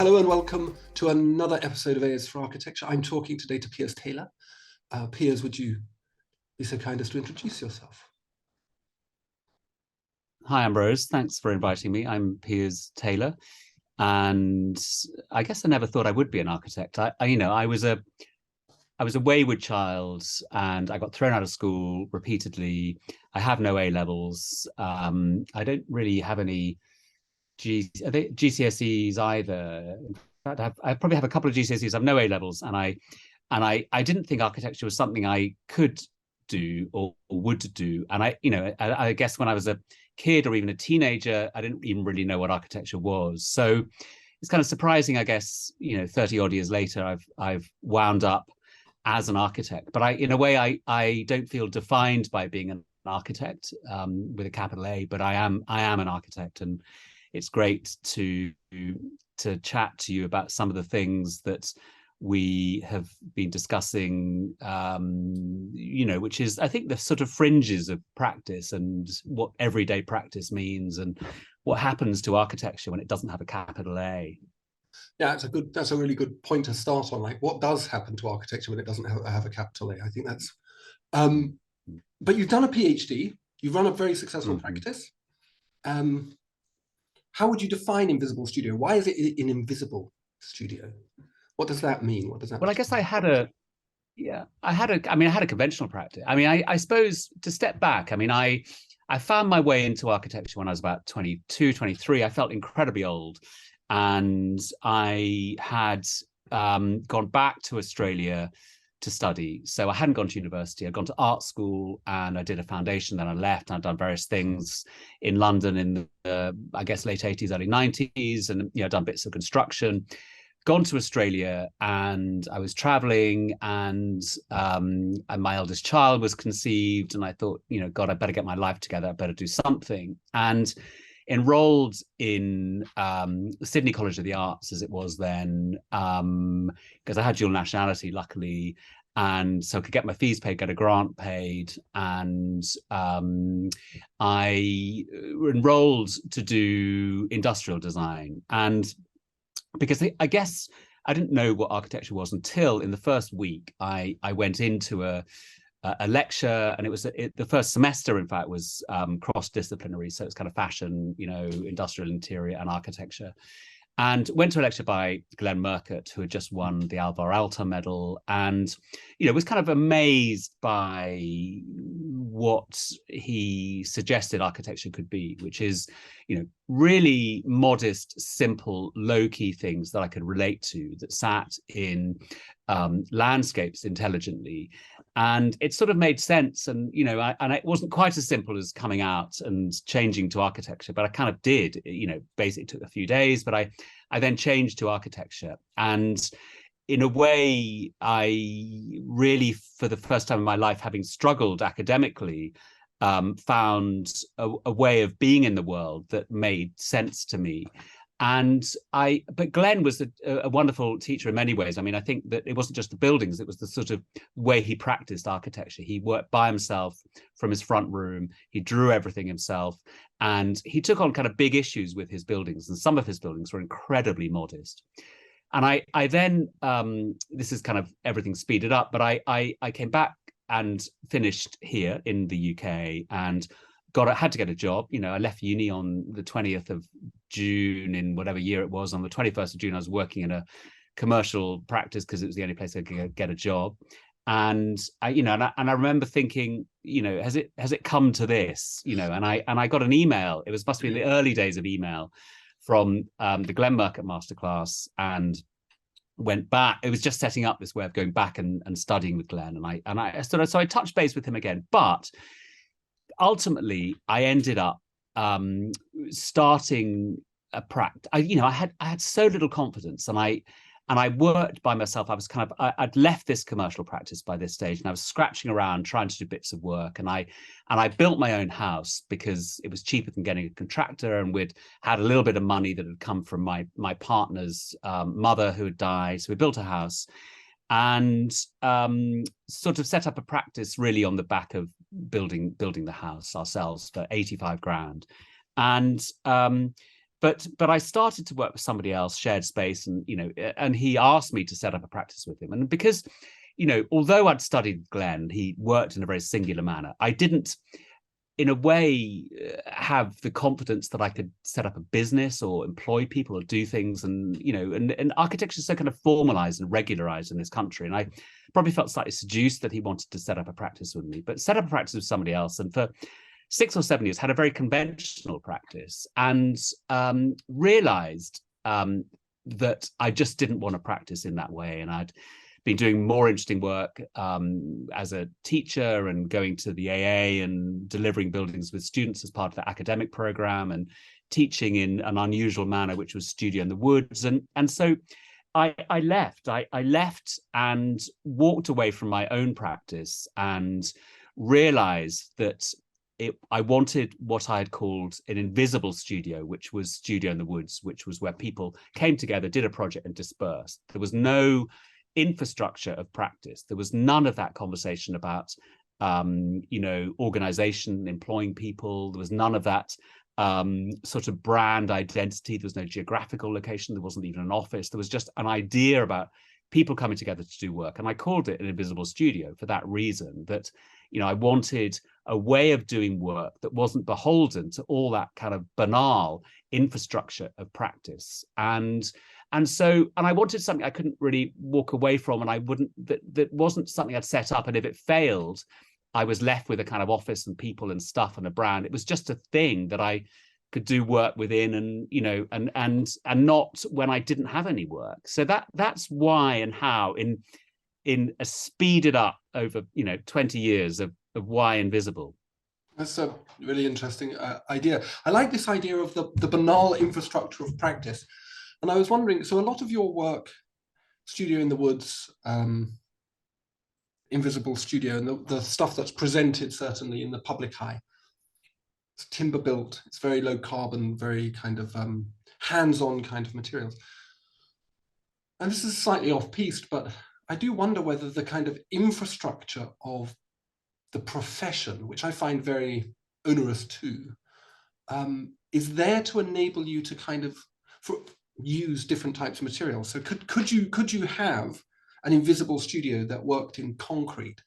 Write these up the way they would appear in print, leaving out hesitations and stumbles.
Hello and welcome to another episode of A is for Architecture. I'm talking today to Piers Taylor. Piers, would you be so kind as to introduce yourself? Hi, Ambrose. Thanks for inviting me. I'm Piers Taylor, and I guess I never thought I would be an architect. I was a wayward child, and I got thrown out of school repeatedly. I have no A levels. I don't really have any GCSEs either. In fact, I probably have a couple of GCSEs. I've no A levels, and I didn't think architecture was something I could do or would do. And I guess when I was a kid or even a teenager, I didn't even really know what architecture was. So it's kind of surprising, I guess, 30 odd years later, I've wound up as an architect. But in a way, I don't feel defined by being an architect with a capital A, but I am an architect, and it's great to chat to you about some of the things that we have been discussing, which is, I think, the sort of fringes of practice and what everyday practice means and what happens to architecture when it doesn't have a capital A. Yeah, that's a really good point to start on. Like, what does happen to architecture when it doesn't have a capital A? I think that's. But you've done a PhD. You've run a very successful practice. How would you define invisible studio? Why is it an invisible studio? What does that mean? What does that? Well, I guess I had a conventional practice. I suppose, to step back, I found my way into architecture when I was about 22, 23. I felt incredibly old. And I had gone back to Australia to study. So I hadn't gone to university. I'd gone to art school and I did a foundation. Then I left and I'd done various things in London in the, I guess, late 80s, early 90s, and done bits of construction. Gone to Australia and I was traveling, and my eldest child was conceived, and I thought, God, I better get my life together. I better do something. And enrolled in Sydney College of the Arts, as it was then, because I had dual nationality, luckily, and so I could get my fees paid, get a grant paid, and I enrolled to do industrial design. And because I guess I didn't know what architecture was until in the first week I went into a lecture, and it was the first semester, in fact, was cross-disciplinary, so it's kind of fashion, industrial interior and architecture, and went to a lecture by Glenn Murcutt, who had just won the Alvar Aalto medal, and was kind of amazed by what he suggested architecture could be, which is really modest, simple, low-key things that I could relate to, that sat in landscapes intelligently. And it sort of made sense. And, and it wasn't quite as simple as coming out and changing to architecture, but I kind of did. Basically took a few days, but I then changed to architecture. And in a way, I really, for the first time in my life, having struggled academically, found a way of being in the world that made sense to me. But Glenn was a wonderful teacher in many ways. I think that it wasn't just the buildings, it was the sort of way he practiced architecture. He worked by himself from his front room. He drew everything himself, and he took on kind of big issues with his buildings. And some of his buildings were incredibly modest. And I then, this is kind of everything speeded up, but I came back and finished here in the UK and had to get a job. I left uni on the 20th of June in whatever year it was. On the 21st of June, I was working in a commercial practice because it was the only place I could get a job. And I remember thinking, has it come to this? And I got an email. It must be in the early days of email from the Glenn Murcutt masterclass, and went back. It was just setting up this way of going back and studying with Glenn. So I touched base with him again, but ultimately I ended up starting a practice. I had so little confidence, and I worked by myself. I was I'd left this commercial practice by this stage, and I was scratching around trying to do bits of work. And I built my own house because it was cheaper than getting a contractor, and we'd had a little bit of money that had come from my partner's mother who had died. So we built a house and sort of set up a practice really on the back of building the house ourselves for 85 grand. And but I started to work with somebody else, shared space, and and he asked me to set up a practice with him. And because although I'd studied Glenn, he worked in a very singular manner. I didn't, in a way, have the confidence that I could set up a business or employ people or do things. And and architecture is so kind of formalized and regularized in this country, and I probably felt slightly seduced that he wanted to set up a practice with me, but set up a practice with somebody else. And for 6 or 7 years had a very conventional practice, and realized that I just didn't want to practice in that way. And I'd been doing more interesting work as a teacher and going to the AA and delivering buildings with students as part of the academic program, and teaching in an unusual manner, which was studio in the woods. And so I left. I left and walked away from my own practice and realized that I wanted what I had called an invisible studio, which was studio in the woods, which was where people came together, did a project and dispersed. There was no infrastructure of practice. There was none of that conversation about, organization, employing people. There was none of that sort of brand identity. There was no geographical location. There wasn't even an office. There was just an idea about people coming together to do work. And I called it an invisible studio for that reason, that, I wanted a way of doing work that wasn't beholden to all that kind of banal infrastructure of practice. And I wanted something I couldn't really walk away from, and I wouldn't, that wasn't something I'd set up. And if it failed, I was left with a kind of office and people and stuff and a brand. It was just a thing that I could do work within, and and not when I didn't have any work. So that's why and how in a speeded up over 20 years of why invisible. That's a really interesting idea. I like this idea of the banal infrastructure of practice. And I was wondering, so a lot of your work, studio in the woods, invisible studio, and the stuff that's presented certainly in the public eye, it's timber built, it's very low carbon, very kind of hands-on kind of materials. And this is slightly off-piste, but I do wonder whether the kind of infrastructure of the profession, which I find very onerous too, is there to enable you to kind of use different types of materials. So could you have an invisible studio that worked in concrete,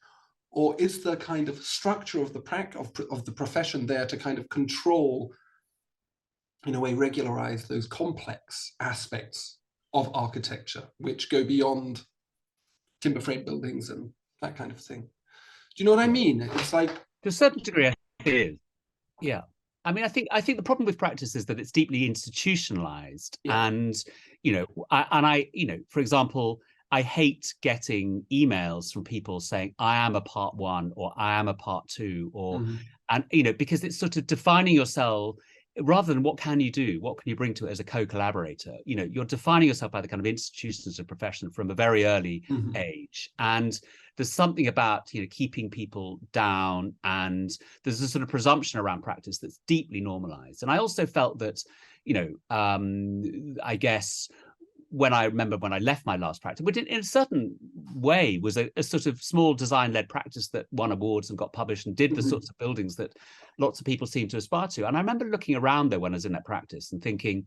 or is the kind of structure of the profession there to kind of control, in a way, regularize those complex aspects of architecture which go beyond timber frame buildings and that kind of thing? Do you know what I mean? It's like, to a certain degree, it is. Yeah. I mean, I think the problem with practice is that it's deeply institutionalized. Yeah. And, for example, I hate getting emails from people saying, I am a part 1 or I am a part 2, or, because it's sort of defining yourself rather than what can you do, what can you bring to it as a co-collaborator. You're defining yourself by the kind of institutions of profession from a very early age. And there's something about keeping people down, and there's a sort of presumption around practice that's deeply normalized. And I also felt that, I guess when I left my last practice, which in a certain way was a sort of small design-led practice that won awards and got published and did the sorts of buildings that lots of people seem to aspire to. And I remember looking around there when I was in that practice and thinking,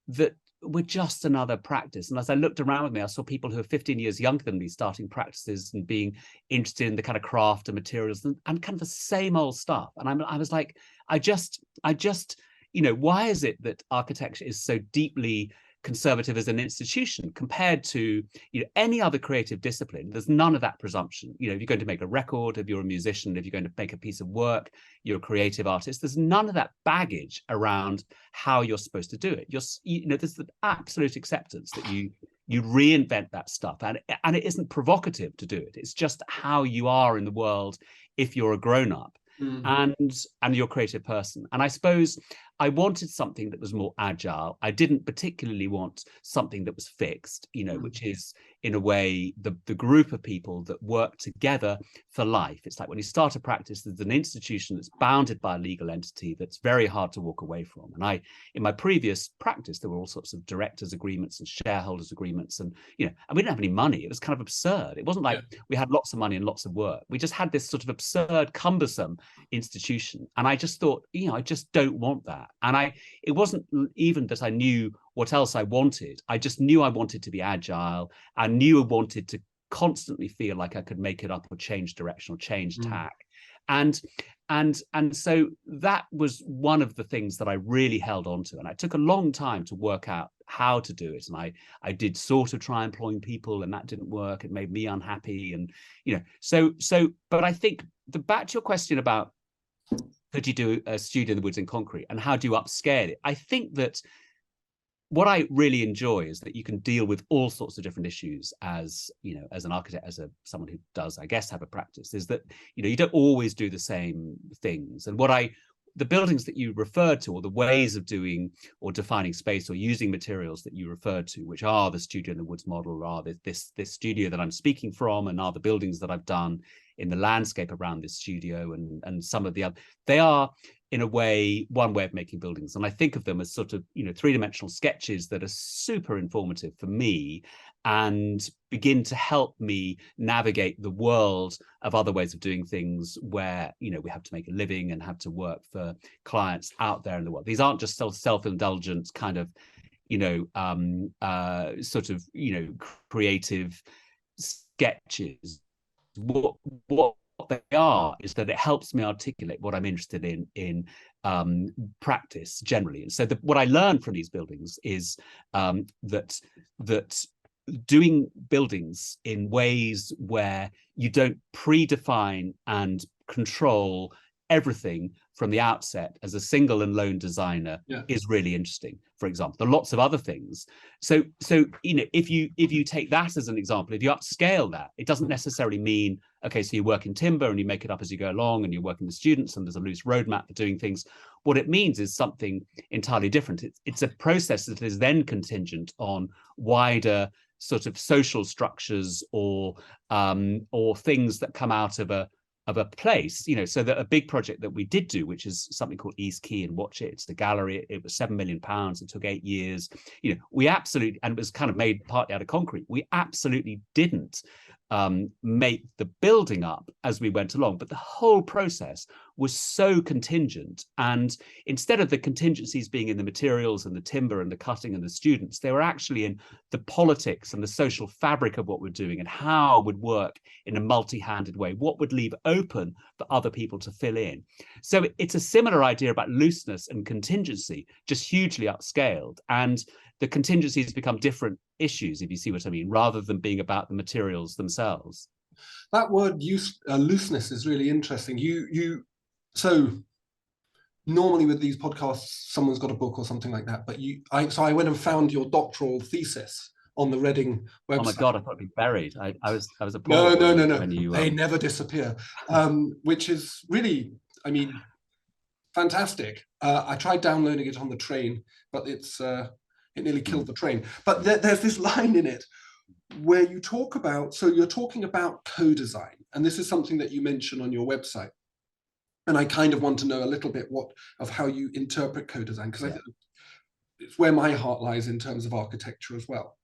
that we're just another practice. And as I looked around with me, I saw people who are 15 years younger than me starting practices and being interested in the kind of craft and materials and kind of the same old stuff. And I was like, I just, why is it that architecture is so deeply conservative as an institution compared to any other creative discipline? There's none of that presumption. If you're going to make a record, if you're a musician, if you're going to make a piece of work, you're a creative artist, there's none of that baggage around how you're supposed to do it. There's the absolute acceptance that you reinvent that stuff, and it isn't provocative to do it. It's just how you are in the world if you're a grown-up. And you're a creative person. And I suppose I wanted something that was more agile. I didn't particularly want something that was fixed, which is in a way the group of people that work together for life. It's like when you start a practice, there's an institution that's bounded by a legal entity that's very hard to walk away from. And in my previous practice, there were all sorts of directors' agreements and shareholders' agreements, and and we didn't have any money. It was kind of absurd. It wasn't like we had lots of money and lots of work. We just had this sort of absurd, cumbersome institution. And I just thought, I just don't want that. And it wasn't even that I knew what else I wanted. I just knew I wanted to be agile. I knew I wanted to constantly feel like I could make it up or change direction or change tack. And so that was one of the things that I really held on to. And it took a long time to work out how to do it. And I did sort of try employing people, and that didn't work. It made me unhappy. And, but I think back to your question about could you do a studio in the woods in concrete and how do you upscale it? I think that what I really enjoy is that you can deal with all sorts of different issues as an architect, as someone who does, I guess, have a practice, is that, you don't always do the same things. And the buildings that you referred to, or the ways of doing or defining space or using materials that you referred to, which are the studio in the woods model, are this studio that I'm speaking from, and are the buildings that I've done in the landscape around this studio, and some of the other, they are in a way one way of making buildings. And I think of them as sort of three-dimensional sketches that are super informative for me and begin to help me navigate the world of other ways of doing things where we have to make a living and have to work for clients out there in the world. These aren't just self-indulgent kind of sort of creative sketches. What they are is that it helps me articulate what I'm interested in practice generally. And so what I learned from these buildings is that doing buildings in ways where you don't predefine and control everything from the outset as a single and lone designer is really interesting. For example, there are lots of other things. So if you take that as an example, if you upscale that, it doesn't necessarily mean, okay, so you work in timber and you make it up as you go along and you're working with students and there's a loose roadmap for doing things. What it means is something entirely different. It's a process that is then contingent on wider sort of social structures or things that come out of a place, so that a big project that we did do, which is something called East Quay in Watchet, it's the gallery, it was £7 million, it took 8 years, we absolutely, and it was kind of made partly out of concrete, we absolutely didn't make the building up as we went along, but the whole process was so contingent. And instead of the contingencies being in the materials and the timber and the cutting and the students, they were actually in the politics and the social fabric of what we're doing and how it would work in a multi-handed way, what would leave open for other people to fill in. So it's a similar idea about looseness and contingency, just hugely upscaled. And the contingencies become different issues, if you see what I mean, rather than being about the materials themselves. That word looseness is really interesting. So normally with these podcasts, someone's got a book or something like that, but so I went and found your doctoral thesis on the Reading website. Oh my God, I thought it'd be buried. I was appalled. No. When you, they never disappear, which is really, fantastic. I tried downloading it on the train, but it nearly killed the train. But there's this line in it where you talk about, so you're talking about co-design, and this is something that you mention on your website. And I kind of want to know a little bit of how you interpret co-design, because I think it's where my heart lies in terms of architecture as well.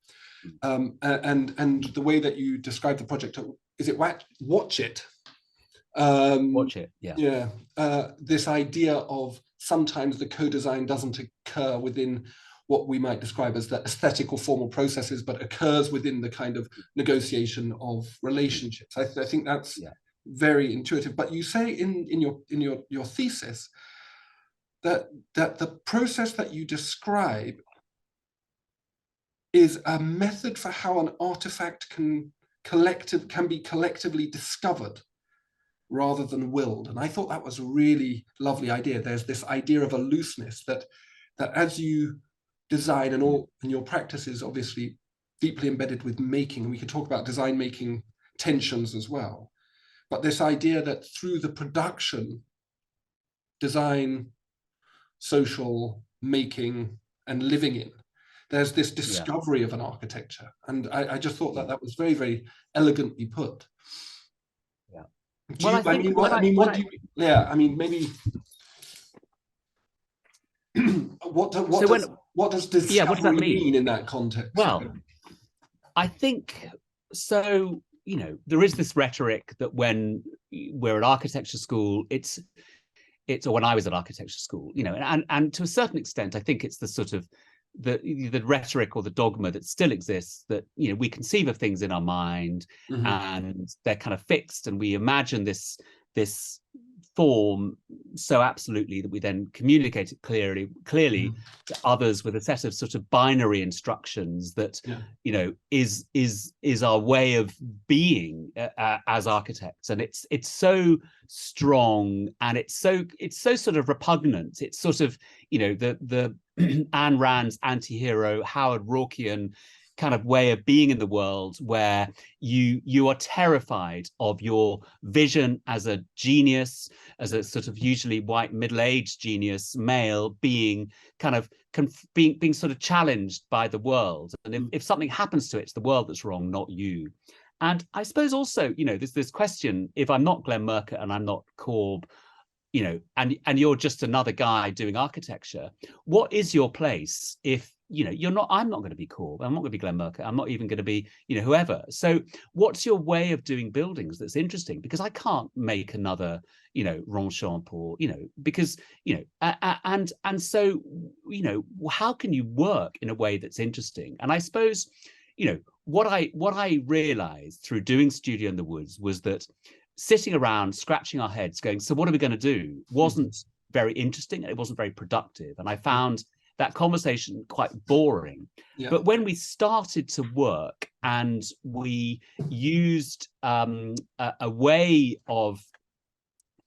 And the way that you describe the project, is it Watchet? Watchet, yeah. Yeah. This idea of sometimes the co-design doesn't occur within what we might describe as the aesthetic or formal processes, but occurs within the kind of negotiation of relationships. I think that's very intuitive. But you say in your thesis that the process that you describe is a method for how an artifact can be collectively discovered rather than willed. And I thought that was a really lovely idea. There's this idea of a looseness that as you design, and your practice is obviously deeply embedded with making, and we could talk about design making tensions as well, but this idea that through the production, design, social, making, and living in, there's this discovery of an architecture. And I just thought that was very, very elegantly put. Yeah. Maybe what does discovery what does that mean in that context? Well, I think so. There is this rhetoric that when we're at architecture school, it's or when I was at architecture school, you know, and to a certain extent, I think it's the sort of the rhetoric or the dogma that still exists, that, you know, we conceive of things in our mind, and they're kind of fixed, and we imagine this form so absolutely that we then communicate it clearly to others with a set of sort of binary instructions that, you know, is our way of being as architects. And it's so strong, and it's so sort of repugnant. It's sort of, you know, the Ayn Rand's anti-hero, Howard Rorkean kind of way of being in the world, where you are terrified of your vision as a genius, as a sort of usually white middle-aged genius male, being kind of being sort of challenged by the world, and if something happens to it, it's the world that's wrong, not you. And I suppose also, you know, there's this question: if I'm not Glenn Murcutt and I'm not Corb, you know, and you're just another guy doing architecture, what is your place? If, you know, you're not, I'm not going to be Corb, I'm not going to be Glenn Murcutt, I'm not even going to be, you know, whoever. So what's your way of doing buildings that's interesting? Because I can't make another, you know, Ronchamp, or, you know, because, you know, and so, you know, how can you work in a way that's interesting? And I suppose, you know, what I realized through doing Studio in the Woods was that sitting around scratching our heads going, so what are we going to do, wasn't very interesting, and it wasn't very productive. And I found that conversation quite boring. But when we started to work, and we used a way of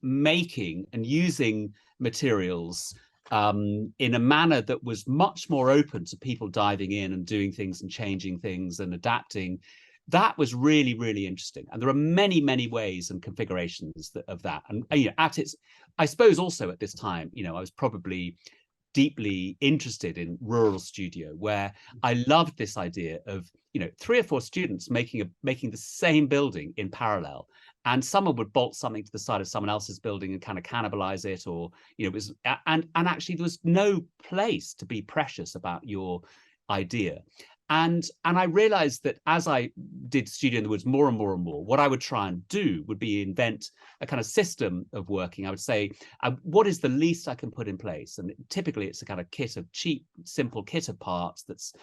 making and using materials in a manner that was much more open to people diving in and doing things and changing things and adapting, that was really, really interesting. And there are many, many ways and configurations of that. And, you know, I suppose also at this time, you know, I was probably deeply interested in rural studio, where I loved this idea of, you know, 3 or 4 students making the same building in parallel, and someone would bolt something to the side of someone else's building and kind of cannibalize it, or, you know, it was, and actually there was no place to be precious about your idea. And I realized that as I did Studio in the Woods more and more and more, what I would try and do would be invent a kind of system of working. I would say, what is the least I can put in place? And typically it's a kind of kit of cheap, simple kit of parts that's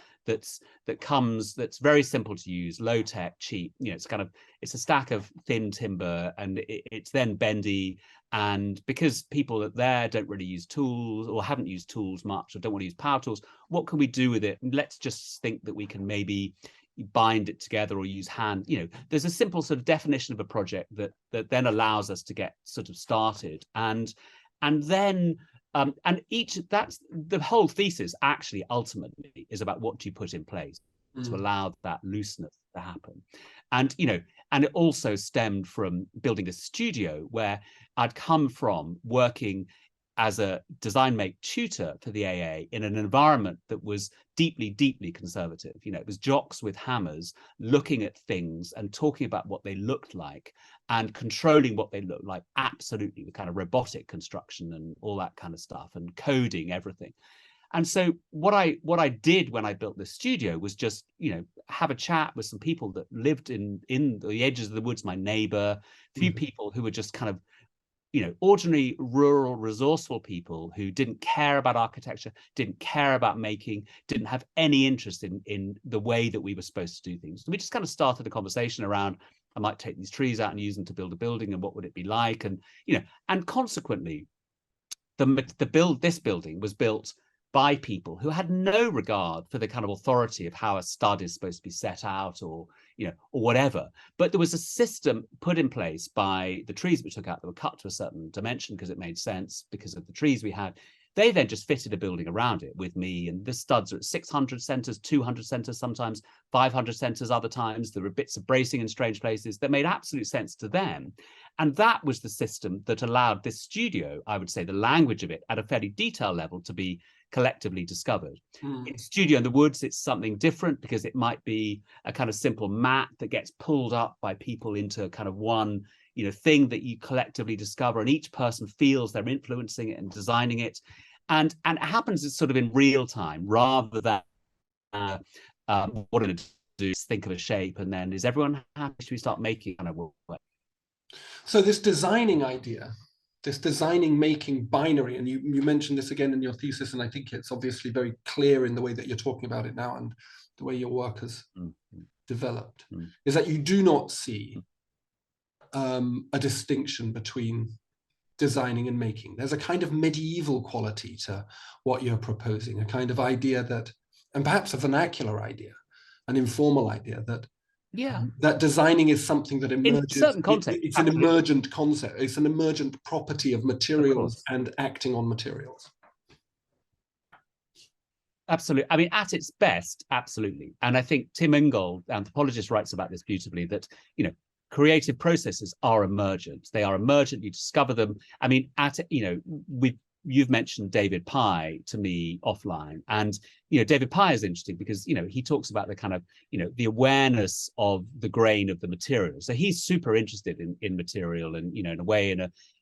very simple to use, low tech, cheap. You know, it's a stack of thin timber, and it's then bendy. And because people there don't really use tools, or haven't used tools much, or don't want to use power tools, what can we do with it? Let's just think that we can maybe bind it together or use hand. You know, there's a simple sort of definition of a project that then allows us to get sort of started. And then that's the whole thesis actually ultimately is about what do you put in place to allow that looseness to happen. And, you know, and it also stemmed from building a studio where I'd come from working as a design make tutor for the AA in an environment that was deeply, deeply conservative. You know, it was jocks with hammers looking at things and talking about what they looked like and controlling what they looked like, absolutely, with kind of robotic construction and all that kind of stuff, and coding everything. And so what I did when I built this studio was just, you know, have a chat with some people that lived in the edges of the woods, my neighbor, a few people who were just kind of, you know, ordinary rural resourceful people who didn't care about architecture, didn't care about making, didn't have any interest in the way that we were supposed to do things. We just kind of started a conversation around, I might take these trees out and use them to build a building, and what would it be like? And, you know, and consequently, this building was built by people who had no regard for the kind of authority of how a stud is supposed to be set out, or, you know, or whatever. But there was a system put in place by the trees we took out that were cut to a certain dimension because it made sense because of the trees we had. They then just fitted a building around it with me, and the studs are at 600 centers, 200 centers, sometimes 500 centers other times. There were bits of bracing in strange places that made absolute sense to them. And that was the system that allowed this studio, I would say the language of it at a fairly detailed level, to be collectively discovered. In Studio in the Woods, it's something different because it might be a kind of simple mat that gets pulled up by people into kind of one, you know, thing that you collectively discover, and each person feels they're influencing it and designing it. And it happens sort of in real time, rather than what I'm going to do is think of a shape and then is everyone happy? Should we start making kind of work? So this designing idea this designing making binary, and you mentioned this again in your thesis, and I think it's obviously very clear in the way that you're talking about it now and the way your work has developed, is that you do not see a distinction between designing and making. There's a kind of medieval quality to what you're proposing, a kind of idea that, and perhaps a vernacular idea, an informal idea that that designing is something that emerges. In certain contexts, it's an emergent concept. It's an emergent property of materials and acting on materials. Absolutely. I mean, at its best, absolutely. And I think Tim Ingold, anthropologist, writes about this beautifully, that, you know, creative processes are emergent. They are emergent. You discover them. I mean, you've mentioned David Pye to me offline, and David Pye is interesting because he talks about the kind of the awareness of the grain of the material. So he's super interested in material, and in a way,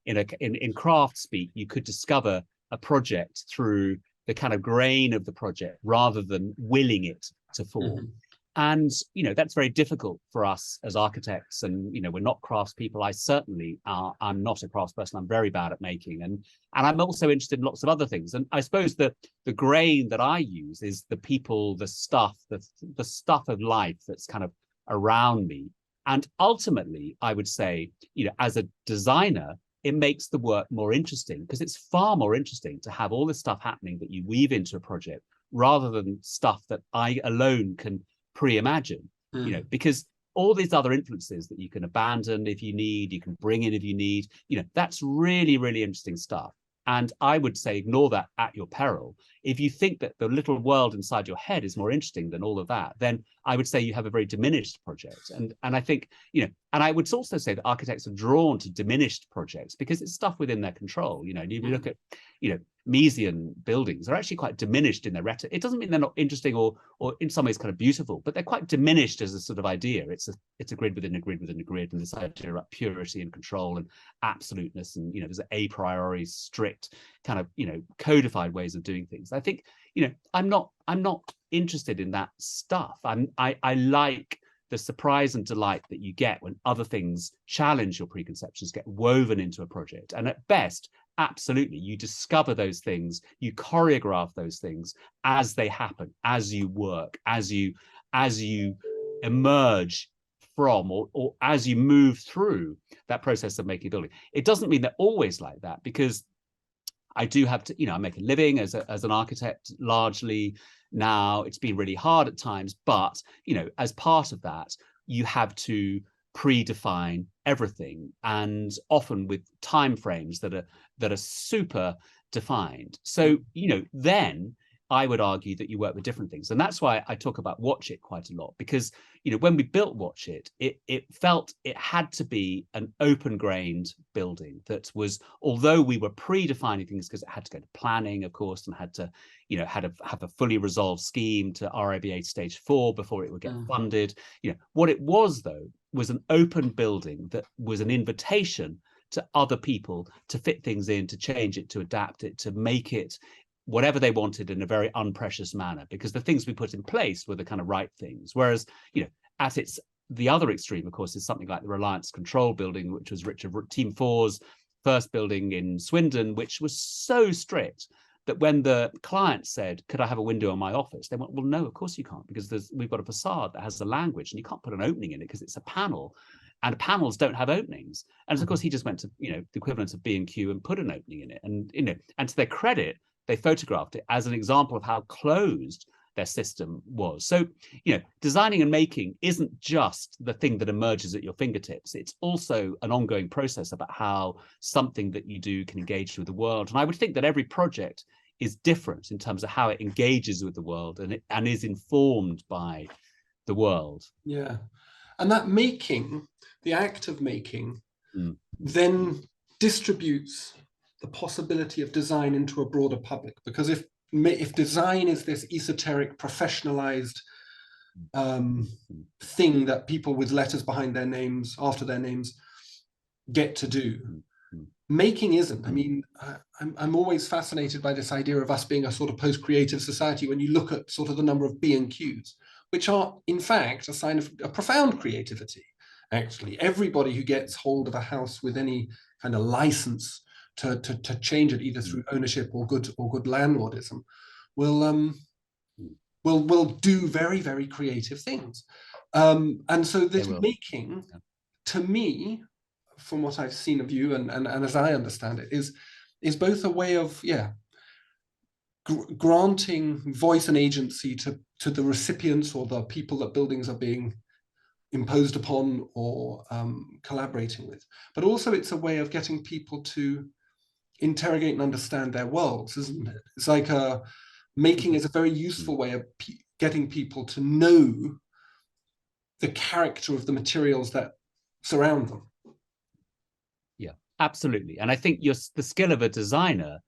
in craft speak, you could discover a project through the kind of grain of the project rather than willing it to form. And, that's very difficult for us as architects. And, we're not craftspeople. I certainly I'm not a craftsperson. I'm very bad at making. And I'm also interested in lots of other things. And I suppose the grain that I use is the people, the stuff, the stuff of life that's kind of around me. And ultimately, I would say, as a designer, it makes the work more interesting, because it's far more interesting to have all this stuff happening that you weave into a project rather than stuff that I alone can pre-imagine, because all these other influences that you can abandon if you need, you can bring in if you need, that's really, really interesting stuff. And I would say ignore that at your peril. If you think that the little world inside your head is more interesting than all of that, then I would say you have a very diminished project. And I think, and I would also say that architects are drawn to diminished projects because it's stuff within their control. If you look at, Miesian buildings are actually quite diminished in their rhetoric. It doesn't mean they're not interesting or in some ways kind of beautiful, but they're quite diminished as a sort of idea. It's a grid within a grid within a grid, and this idea about purity and control and absoluteness, and there's a priori strict kind of codified ways of doing things. I think I'm not interested in that stuff. I like the surprise and delight that you get when other things challenge your preconceptions, get woven into a project. And at best, absolutely, you discover those things, you choreograph those things as they happen, as you work, as you emerge from or as you move through that process of making a building. It doesn't mean they're always like that, because I do have to, I make a living as an architect largely now. It's been really hard at times, but, as part of that, you have to predefine everything, and often with timeframes that are super defined. So, then I would argue that you work with different things. And that's why I talk about Watchet quite a lot, because, when we built Watchet, it felt it had to be an open-grained building that was, although we were predefining things because it had to go to planning, of course, and had to, had to have a fully resolved scheme to RIBA stage 4 before it would get funded. What it was, though, was an open building that was an invitation to other people to fit things in, to change it, to adapt it, to make it whatever they wanted in a very unprecious manner, because the things we put in place were the kind of right things. Whereas, at the other extreme, of course, is something like the Reliance Control building, which was Richard Team 4's first building in Swindon, which was so strict that when the client said, could I have a window in my office? They went, well, no, of course you can't, because we've got a facade that has the language and you can't put an opening in it because it's a panel, and panels don't have openings. And so, of course, he just went to, the equivalent of B&Q and put an opening in it. And, and to their credit, they photographed it as an example of how closed their system was. So, designing and making isn't just the thing that emerges at your fingertips. It's also an ongoing process about how something that you do can engage with the world. And I would think that every project is different in terms of how it engages with the world and is informed by the world. Yeah. And that making, the act of making, then distributes the possibility of design into a broader public. Because if design is this esoteric, professionalized thing that people with letters behind their names, after their names, get to do, making isn't. I mean, I'm always fascinated by this idea of us being a sort of post-creative society when you look at sort of the number of B&Qs, which are, in fact, a sign of a profound creativity. Actually, everybody who gets hold of a house with any kind of license to change it either through ownership or good landlordism will do very, very creative things. And so this making, to me, from what I've seen of you and as I understand it, is both a way of granting voice and agency to the recipients or the people that buildings are being imposed upon or collaborating with, but also it's a way of getting people to interrogate and understand their worlds, isn't it? It's like making is a very useful way of getting people to know the character of the materials that surround them. Yeah, absolutely. And I think the skill of a designer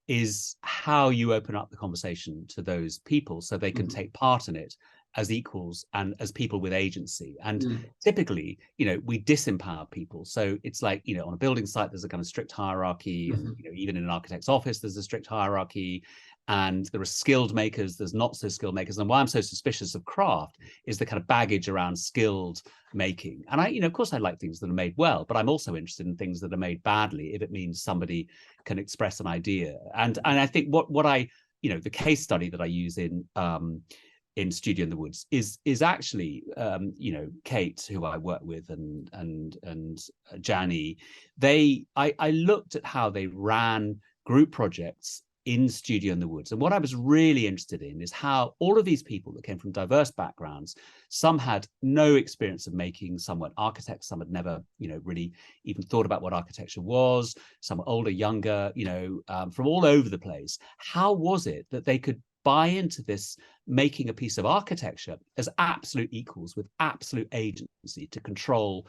is how you open up the conversation to those people so they can take part in it as equals and as people with agency. And typically, we disempower people. So it's like, on a building site, there's a kind of strict hierarchy, and even in an architect's office, there's a strict hierarchy. And there are skilled makers, there's not so skilled makers. And why I'm so suspicious of craft is the kind of baggage around skilled making. And of course, I like things that are made well, but I'm also interested in things that are made badly if it means somebody can express an idea. And I think what I, the case study that I use in Studio in the Woods is actually, Kate, who I work with, and Jani. I looked at how they ran group projects in Studio in the Woods. And what I was really interested in is how all of these people that came from diverse backgrounds, some had no experience of making, some weren't architects, some had never, really even thought about what architecture was, some were older, younger, from all over the place. How was it that they could buy into this making a piece of architecture as absolute equals with absolute agency to control,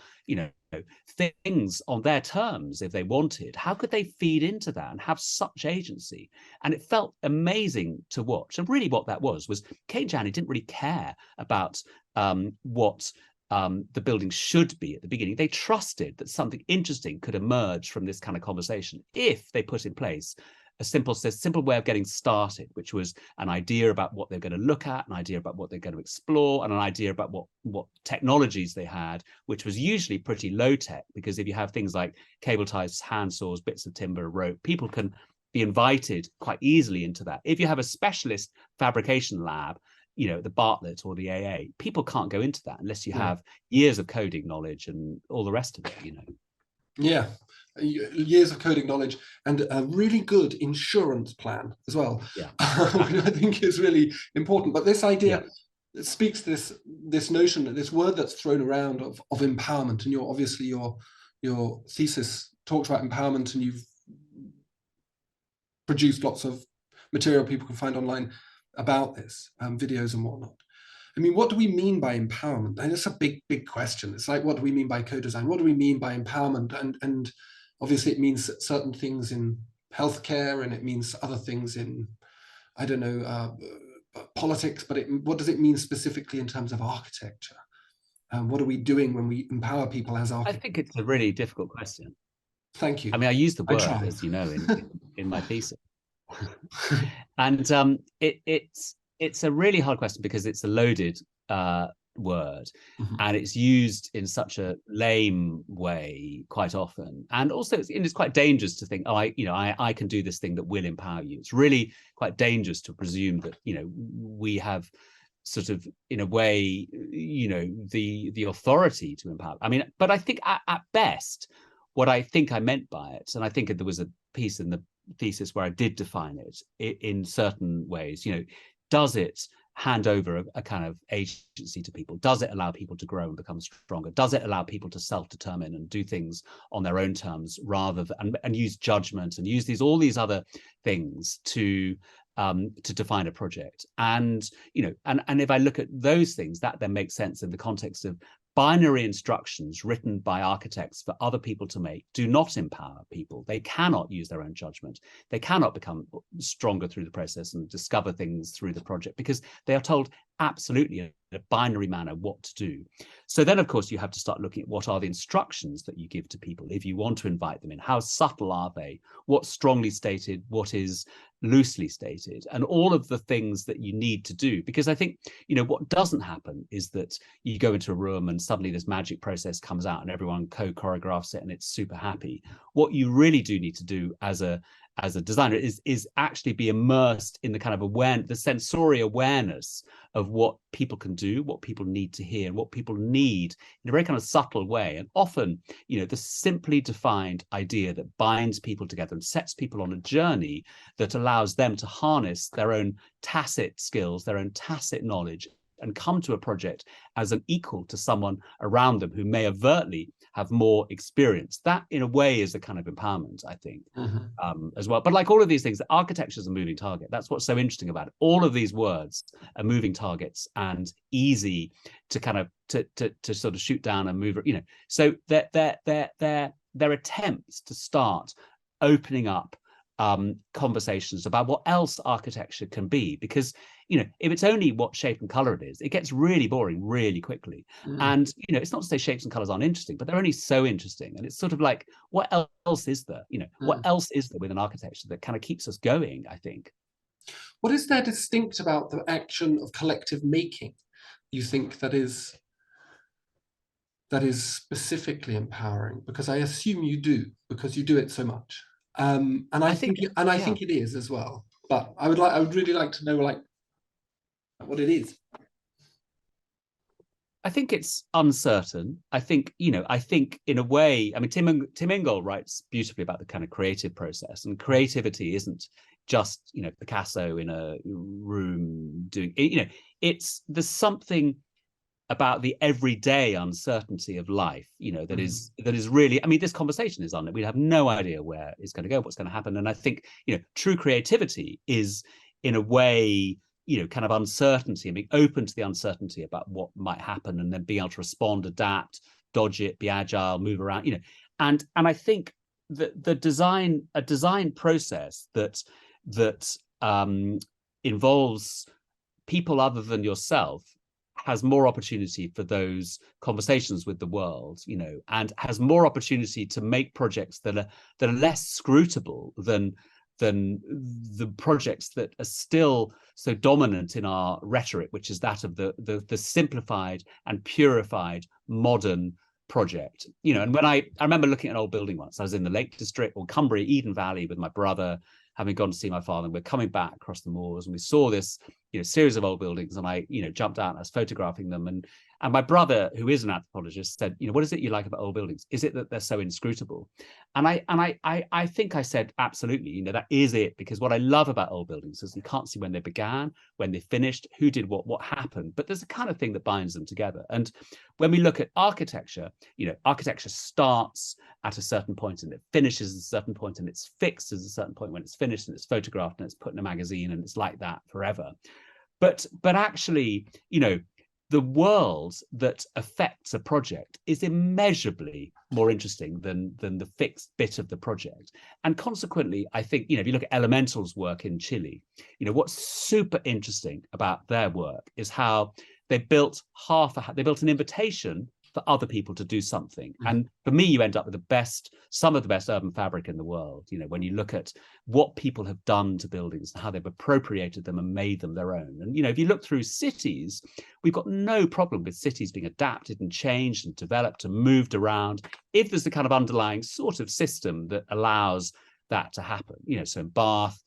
things on their terms if they wanted? How could they feed into that and have such agency? And it felt amazing to watch. And really what that was Kate and Jani didn't really care about what the building should be at the beginning. They trusted that something interesting could emerge from this kind of conversation if they put in place a simple way of getting started, which was an idea about what they're going to look at, an idea about what they're going to explore, and an idea about what technologies they had, which was usually pretty low tech, because if you have things like cable ties, hand saws, bits of timber, rope, people can be invited quite easily into that. If you have a specialist fabrication lab, the Bartlett or the AA, people can't go into that unless you have years of coding knowledge and all the rest of it, Yeah, years of coding knowledge and a really good insurance plan as well. Yeah, which I think is really important. But this idea speaks to this notion, this word that's thrown around of empowerment. And obviously your thesis talks about empowerment, and you've produced lots of material people can find online about this, videos and whatnot. I mean, what do we mean by empowerment? And it's a big, big question. It's like, what do we mean by co-design? What do we mean by empowerment? And obviously it means certain things in healthcare, and it means other things in, I don't know, politics, but what does it mean specifically in terms of architecture? What are we doing when we empower people as architects? I think it's a really difficult question. Thank you. I mean, I use the word, as you know, in my thesis. And it's a really hard question because it's a loaded word, and it's used in such a lame way quite often. And also it's quite dangerous to think, I can do this thing that will empower you. It's really quite dangerous to presume that, we have sort of, in a way, the authority to empower. I mean, but I think at best, what I think I meant by it, and I think there was a piece in the thesis where I did define it in certain ways, does it hand over a kind of agency to people? Does it allow people to grow and become stronger? Does it allow people to self-determine and do things on their own terms rather than and use judgment and use all these other things to define a project? And and if I look at those things, that then makes sense in the context of binary instructions written by architects for other people to make do not empower people. They cannot use their own judgment. They cannot become stronger through the process and discover things through the project because they are told absolutely in a binary manner what to do. So then, of course, you have to start looking at what are the instructions that you give to people if you want to invite them in. How subtle are they? What's strongly stated? What is loosely stated? And all of the things that you need to do. Because I think, what doesn't happen is that you go into a room and suddenly this magic process comes out and everyone co-choreographs it and it's super happy. What you really do need to do as a designer is actually be immersed in the kind of the sensory awareness of what people can do, what people need to hear, and what people need in a very kind of subtle way. And often, the simply defined idea that binds people together and sets people on a journey that allows them to harness their own tacit skills, their own tacit knowledge, and come to a project as an equal to someone around them who may overtly have more experience. That, in a way, is a kind of empowerment, I think, as well. But like all of these things, architecture is a moving target. That's what's so interesting about it. All of these words are moving targets and easy to kind of to sort of shoot down and move. So they're attempts to start opening up conversations about what else architecture can be, because if it's only what shape and color it is, it gets really boring really quickly. And it's not to say shapes and colors aren't interesting, but they're only so interesting. And it's sort of like, what else is there? What else is there with an architecture that kind of keeps us going, I think? What is there distinct about the action of collective making, you think, that is specifically empowering? Because I assume you do, because you do it so much. And I think it is as well. But I would really like to know what it is. I think it's uncertain. I think in a way, I mean, Tim Ingold writes beautifully about the kind of creative process, and creativity isn't just, Picasso in a room doing, there's something about the everyday uncertainty of life, that is really, I mean, this conversation is on it. We have no idea where it's going to go, what's going to happen. And I think, true creativity is, in a way, kind of uncertainty and being open to the uncertainty about what might happen, and then being able to respond, adapt, dodge it, be agile, move around, and I think that a design process that involves people other than yourself has more opportunity for those conversations with the world, and has more opportunity to make projects that are less scrutable than the projects that are still so dominant in our rhetoric, which is that of the simplified and purified modern project. And when I remember looking at an old building once, I was in the Lake District or Cumbria, Eden Valley, with my brother, having gone to see my father, and we're coming back across the moors, and we saw this series of old buildings, and I jumped out and I was photographing them, and my brother, who is an anthropologist, said, what is it you like about old buildings? Is it that they're so inscrutable? And I think I said, absolutely, that is it, because what I love about old buildings is you can't see when they began, when they finished, who did what happened, but there's a kind of thing that binds them together. And when we look at architecture, architecture starts at a certain point and it finishes at a certain point, and it's fixed at a certain point when it's finished, and it's photographed and it's put in a magazine, and it's like that forever. But actually, the world that affects a project is immeasurably more interesting than the fixed bit of the project. And consequently, I think, if you look at Elemental's work in Chile, what's super interesting about their work is how they built an invitation for other people to do something. And for me, you end up with some of the best urban fabric in the world, when you look at what people have done to buildings and how they've appropriated them and made them their own. And, if you look through cities, we've got no problem with cities being adapted and changed and developed and moved around, if there's the kind of underlying sort of system that allows that to happen. So in Bath,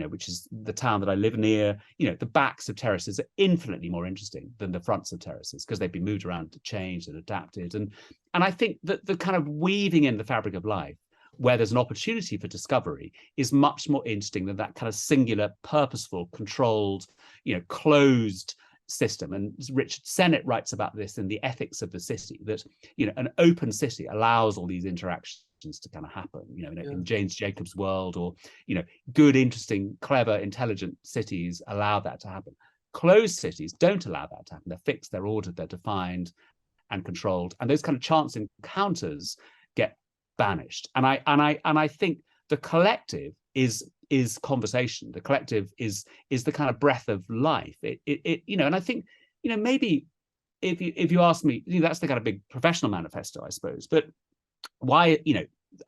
which is the town that I live near, the backs of terraces are infinitely more interesting than the fronts of terraces, because they've been moved around to change and adapted. And I think that the kind of weaving in the fabric of life, where there's an opportunity for discovery, is much more interesting than that kind of singular, purposeful, controlled, closed system. And Richard Sennett writes about this in The Ethics of the City, that an open city allows all these interactions to kind of happen, in James Jacobs' world, or good, interesting, clever, intelligent cities allow that to happen. Closed cities don't allow that to happen. They're fixed, they're ordered, they're defined and controlled, and those kind of chance encounters get banished. And I think the collective is is conversation. The collective is the kind of breath of life. And I think, maybe if you ask me, that's the kind of big professional manifesto, I suppose. But why,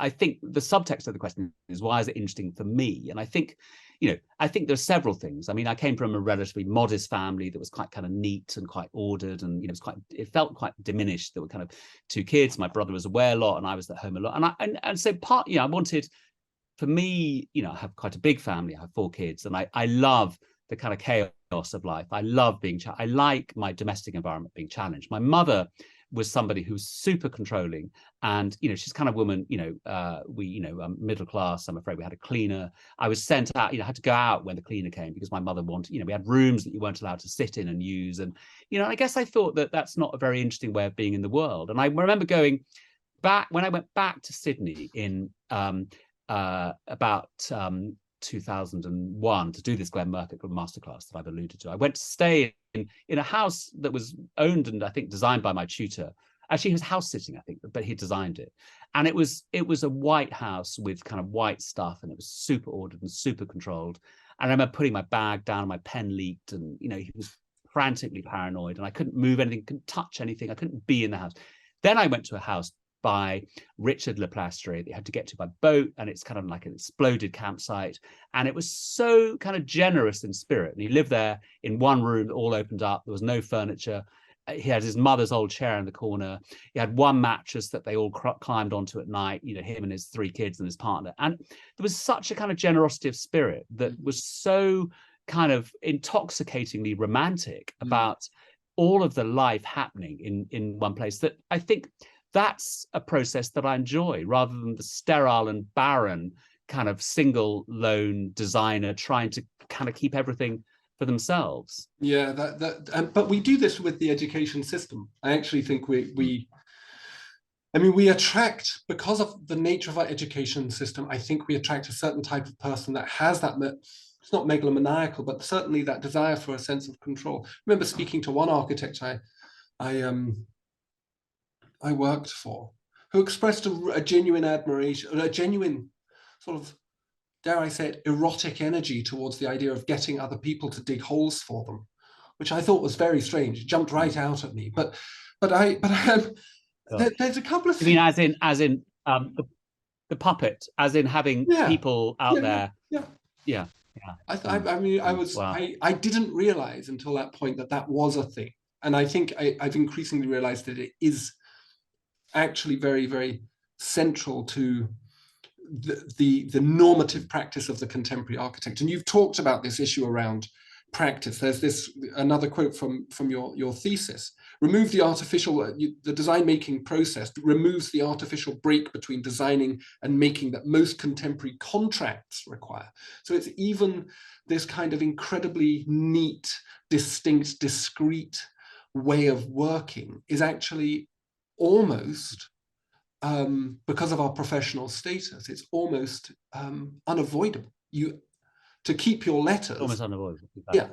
I think the subtext of the question is, why is it interesting for me? And I think there's several things. I mean, I came from a relatively modest family that was quite kind of neat and quite ordered, and it felt quite diminished. There were kind of 2 kids. My brother was away a lot, and I was at home a lot. And so I wanted, for me, I have quite a big family. I have 4 kids, and I love the kind of chaos of life. I love being I like my domestic environment being challenged. My mother was somebody who was super controlling, and she's kind of woman, middle class. I'm afraid we had a cleaner. I was sent out, had to go out when the cleaner came, because my mother wanted, we had rooms that you weren't allowed to sit in and use. And I guess I thought that that's not a very interesting way of being in the world. And I remember going back, when I went back to Sydney in about 2001 to do this Glenn Murcutt masterclass that I've alluded to. I went to stay in a house that was owned and I think designed by my tutor. Actually, he was house sitting, I think, but he designed it. And it was a white house with kind of white stuff, and it was super ordered and super controlled. And I remember putting my bag down, my pen leaked, and he was frantically paranoid, and I couldn't move anything, couldn't touch anything, I couldn't be in the house. Then I went to a house by Richard Leplastrier that you had to get to by boat, and it's kind of like an exploded campsite, and it was so kind of generous in spirit. And he lived there in one room that all opened up. There was no furniture. He had his mother's old chair in the corner. He had one mattress that they all climbed onto at night, him and his 3 kids and his partner. And there was such a kind of generosity of spirit that was so kind of intoxicatingly romantic about all of the life happening in one place, that I think that's a process that I enjoy, rather than the sterile and barren kind of single lone designer trying to kind of keep everything for themselves. Yeah, but we do this with the education system. I actually think we attract, because of the nature of our education system, I think we attract a certain type of person that has that, it's not megalomaniacal, but certainly that desire for a sense of control. I remember speaking to one architect I worked for, who expressed a genuine admiration, a genuine sort of, dare I say it, erotic energy towards the idea of getting other people to dig holes for them, which I thought was very strange. It jumped right out at me. But there's a couple of things. You mean as in the puppet, as in having people out there? Yeah. I didn't realize until that point that was a thing, and I think I've increasingly realized that it is actually very, very central to the normative practice of the contemporary architect. And you've talked about this issue around practice. There's another quote from your thesis: remove the artificial, the design making process removes the artificial break between designing and making that most contemporary contracts require. So it's even this kind of incredibly neat, distinct, discrete way of working is actually almost, because of our professional status, it's almost unavoidable. To keep your letters, almost unavoidable. Yeah,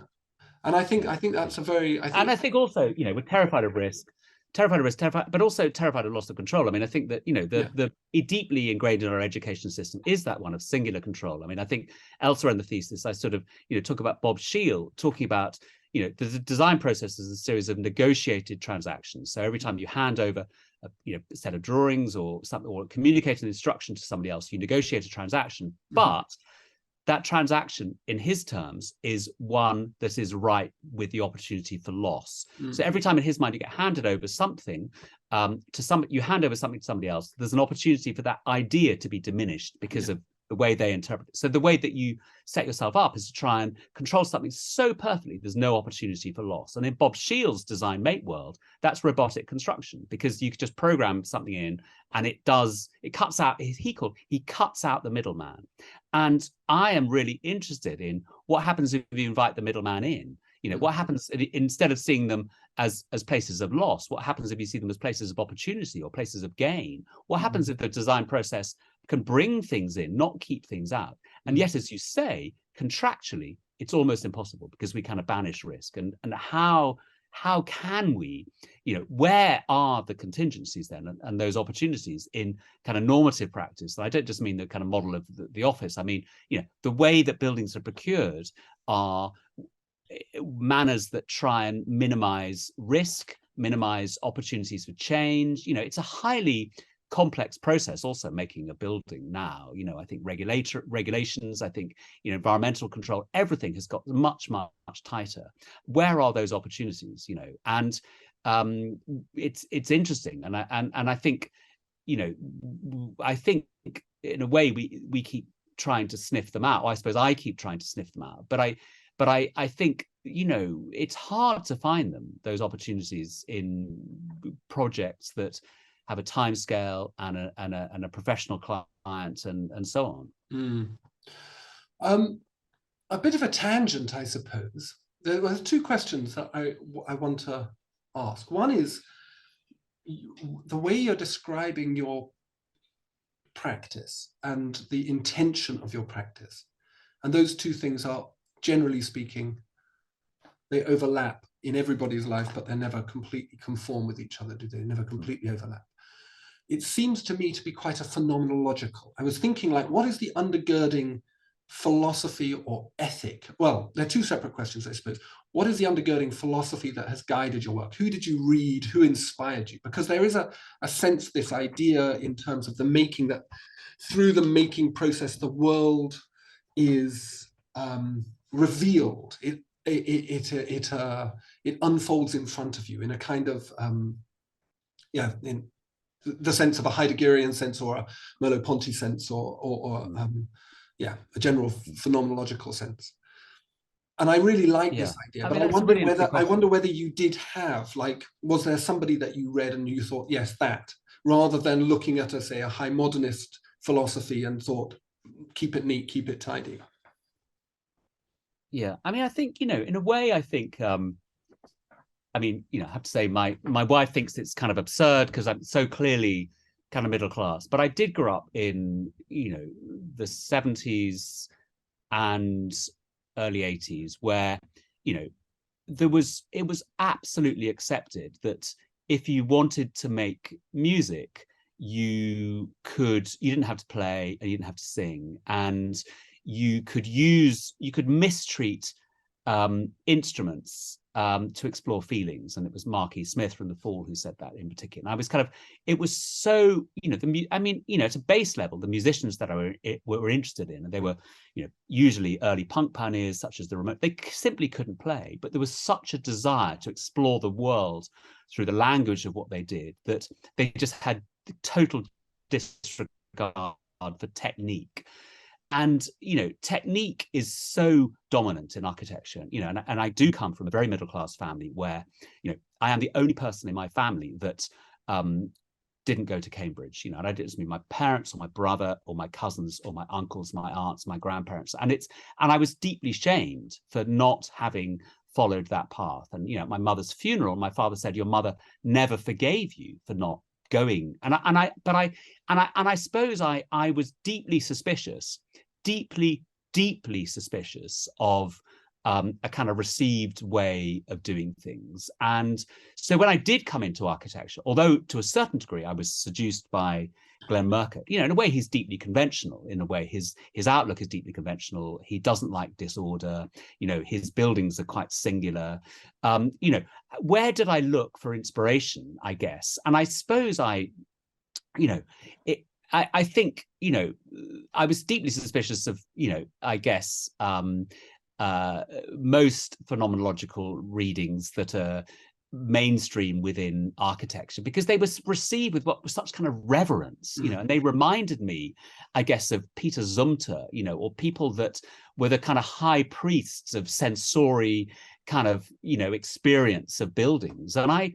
and I think that's a very. I think also, we're terrified of risk, but also terrified of loss of control. I mean, I think that the deeply ingrained in our education system is that one of singular control. I mean, I think elsewhere in the thesis, I sort of talk about Bob Shield talking about the design process is a series of negotiated transactions. So every time you hand over a set of drawings or something, or communicate an instruction to somebody else, you negotiate a transaction. But that transaction, in his terms, is one that is right with the opportunity for loss. So every time in his mind you get handed over something you hand over something to somebody else, there's an opportunity for that idea to be diminished because of the way they interpret it. So the way that you set yourself up is to try and control something so perfectly there's no opportunity for loss. And in Bob Shield's design make world, that's robotic construction, because you could just program something in and it cuts out, he cuts out the middleman. And I am really interested in what happens if you invite the middleman in. What happens instead of seeing them as places of loss? What happens if you see them as places of opportunity or places of gain? What happens if the design process can bring things in, not keep things out? And yet, as you say, contractually, it's almost impossible because we kind of banish risk. And how how can we, where are the contingencies then and those opportunities in kind of normative practice? And I don't just mean the kind of model of the office. I mean, the way that buildings are procured are manners that try and minimize risk, minimize opportunities for change. It's a highly complex process also making a building now. I think regulations, I think environmental control, everything has got much tighter. Where are those opportunities? And it's interesting, and I think I think in a way we keep trying to sniff them out. Or I suppose I keep trying to sniff them out, but I think it's hard to find them, those opportunities, in projects that have a time scale and a professional client and so on. A bit of a tangent, I suppose. There are two questions that I want to ask. One is the way you're describing your practice and the intention of your practice. And those two things are, generally speaking, they overlap in everybody's life, but they're never completely conform with each other, do they? Never completely overlap. It seems to me to be quite a phenomenological. I was thinking, like, what is the undergirding philosophy or ethic? Well, they're two separate questions, I suppose. What is the undergirding philosophy that has guided your work? Who did you read? Who inspired you? Because there is a sense, this idea in terms of the making, that through the making process, the world is revealed. It unfolds in front of you in a kind of in the sense of a Heideggerian sense or a Merleau-Ponty sense or a general phenomenological sense. And I really like this idea, but I wonder whether you did have, like, was there somebody that you read and you thought, yes, that, rather than looking at, say, a high modernist philosophy and thought, keep it neat, keep it tidy? Yeah, I mean, I think, in a way, I think, I have to say my wife thinks it's kind of absurd because I'm so clearly kind of middle class, but I did grow up in, the 70s and early 80s where, it was absolutely accepted that if you wanted to make music, you didn't have to play and you didn't have to sing, and you could mistreat instruments to explore feelings. And it was Marquis Smith from The Fall who said that in particular. And I was it was so, at a base level, the musicians that were interested in, and they were, usually early punk pioneers such as the Remote, they simply couldn't play, but there was such a desire to explore the world through the language of what they did that they just had total disregard for technique. And, technique is so dominant in architecture, and I do come from a very middle-class family where, I am the only person in my family that didn't go to Cambridge, and I didn't mean my parents or my brother or my cousins or my uncles, my aunts, my grandparents. And I was deeply shamed for not having followed that path. And, at my mother's funeral, my father said, your mother never forgave you for not going. And I suppose I was deeply suspicious, deeply suspicious of a kind of received way of doing things. And so when I did come into architecture, although to a certain degree I was seduced by Glenn Murcutt, in a way he's deeply conventional, in a way his outlook is deeply conventional. He doesn't like disorder, his buildings are quite singular. Where did I look for inspiration, I guess? And I suppose I think, I was deeply suspicious of, I guess, most phenomenological readings that are mainstream within architecture, because they were received with what was such kind of reverence, and they reminded me, I guess, of Peter Zumthor, or people that were the kind of high priests of sensory kind of, experience of buildings. And I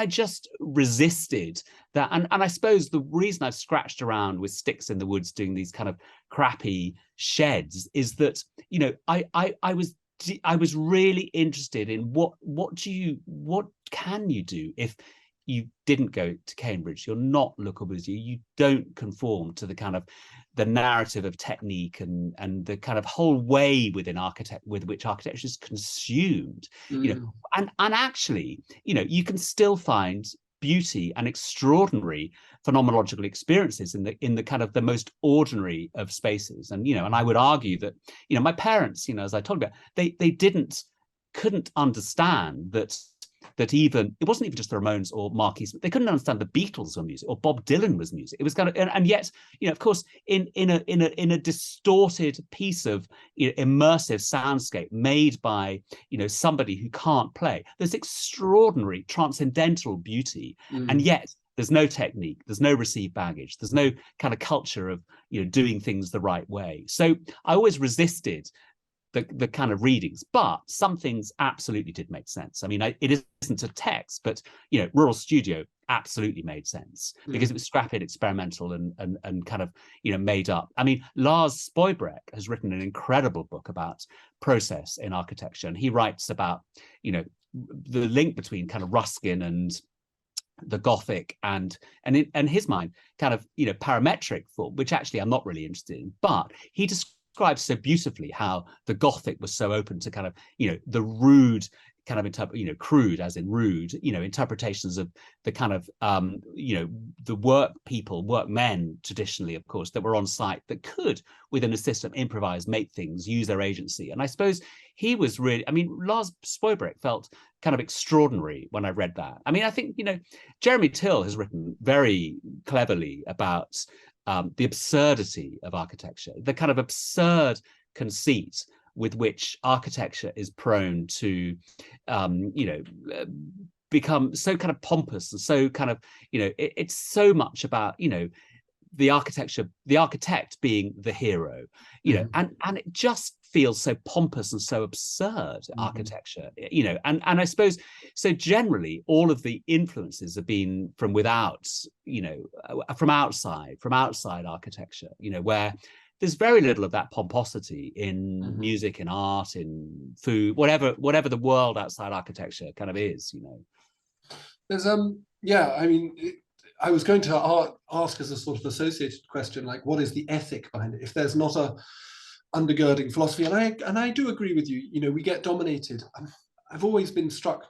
just resisted that. And I suppose the reason I've scratched around with sticks in the woods doing these kind of crappy sheds is that, I was really interested in what can you do if you didn't go to Cambridge, you're not Le Corbusier, you don't conform to the kind of the narrative of technique and the kind of whole way with which architecture is consumed, you know, and actually, you know, you can still find beauty and extraordinary phenomenological experiences in the kind of the most ordinary of spaces. And, you know, and I would argue that, you know, my parents, you know, as I talked about, they couldn't understand that even it wasn't even just the Ramones or Marquis, they couldn't understand the Beatles were music or Bob Dylan was music. It was kind of, and yet, you know, of course, in a distorted piece of, you know, immersive soundscape made by, you know, somebody who can't play, there's extraordinary transcendental beauty, and yet there's no technique, there's no received baggage, there's no kind of culture of, you know, doing things the right way. So I always resisted the kind of readings, but some things absolutely did make sense. I mean, it isn't a text, but, you know, Rural Studio absolutely made sense because it was scrappy and experimental and kind of, you know, made up. I mean, Lars Spoibrecht has written an incredible book about process in architecture, and he writes about, you know, the link between kind of Ruskin and the Gothic and in his mind kind of, you know, parametric form, which actually I'm not really interested in, but he describes so beautifully how the Gothic was so open to kind of, you know, the rude kind of you know, crude as in rude, you know, interpretations of the kind of you know, the workmen traditionally, of course, that were on site that could within a system improvise, make things, use their agency. And I suppose he was really, I mean, Lars Spoibrecht felt kind of extraordinary when I read that. I mean, I think, you know, Jeremy Till has written very cleverly about the absurdity of architecture, the kind of absurd conceit with which architecture is prone to, you know, become so kind of pompous and so kind of, you know, it's so much about, you know, the architect being the hero, you know, and it just feels so pompous and so absurd, architecture, you know, and I suppose, so generally all of the influences have been from without, you know, from outside architecture, you know, where there's very little of that pomposity in music, in art, in food, whatever the world outside architecture kind of is, you know. There's yeah, I mean, I was going to ask as a sort of associated question, like, what is the ethic behind it? If there's not a undergirding philosophy, and I do agree with you. You know, we get dominated. I've always been struck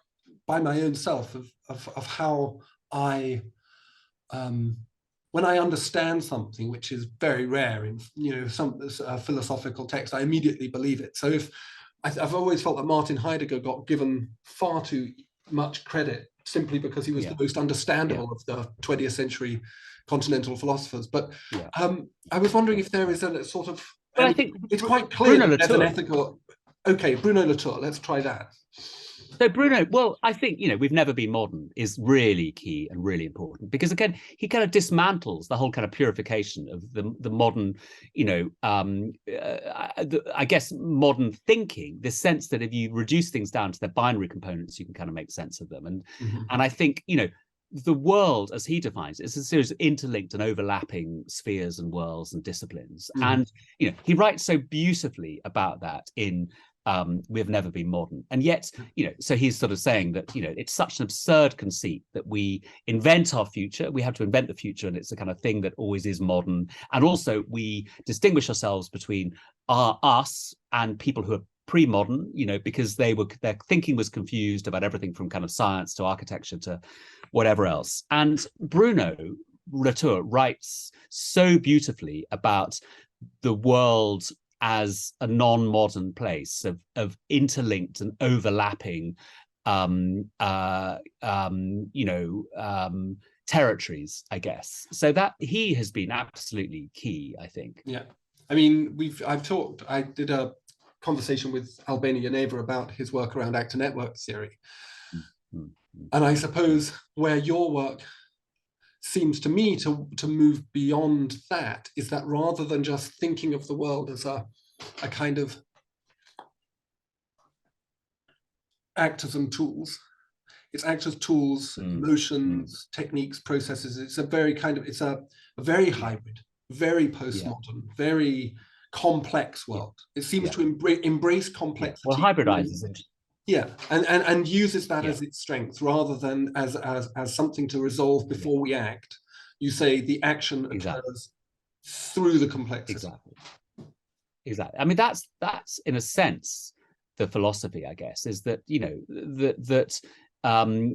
by my own self of how I, when I understand something, which is very rare in, you know, some philosophical text, I immediately believe it. So if I've always felt that Martin Heidegger got given far too much credit simply because he was the most understandable of the 20th century continental philosophers. But I was wondering if there is a sort of, but I think it's quite clear that there's an ethical, okay, Bruno Latour, let's try that. So Bruno, well, I think, you know, We've Never Been Modern is really key and really important because, again, he kind of dismantles the whole kind of purification of the modern, you know, I guess modern thinking, this sense that if you reduce things down to their binary components, you can kind of make sense of them. And I think, you know, the world, as he defines it, is a series of interlinked and overlapping spheres and worlds and disciplines. And, you know, he writes so beautifully about that in We've Never Been Modern. And yet, you know, so he's sort of saying that, you know, it's such an absurd conceit that we invent our future. We have to invent the future, and it's the kind of thing that always is modern. And also we distinguish ourselves between us and people who are pre-modern, you know, because their thinking was confused about everything from kind of science to architecture to whatever else. And Bruno Latour writes so beautifully about the world as a non-modern place of interlinked and overlapping, you know, territories, I guess. So that he has been absolutely key, I think. Yeah, I mean, I did a conversation with Albania Neva about his work around actor network theory. And I suppose where your work seems to me to move beyond that is that rather than just thinking of the world as a kind of actors and tools, it's actors, tools, emotions, techniques, processes. It's a very kind of, it's a very hybrid, very postmodern, very complex world. It seems to embrace complexity. Well, hybridizes it. Yeah, and uses that Yeah, as its strength rather than as something to resolve yeah, before we act. You say the action exactly, occurs through the complexity. exactly, exactly. I mean, that's in a sense the philosophy, I guess, is that, you know, that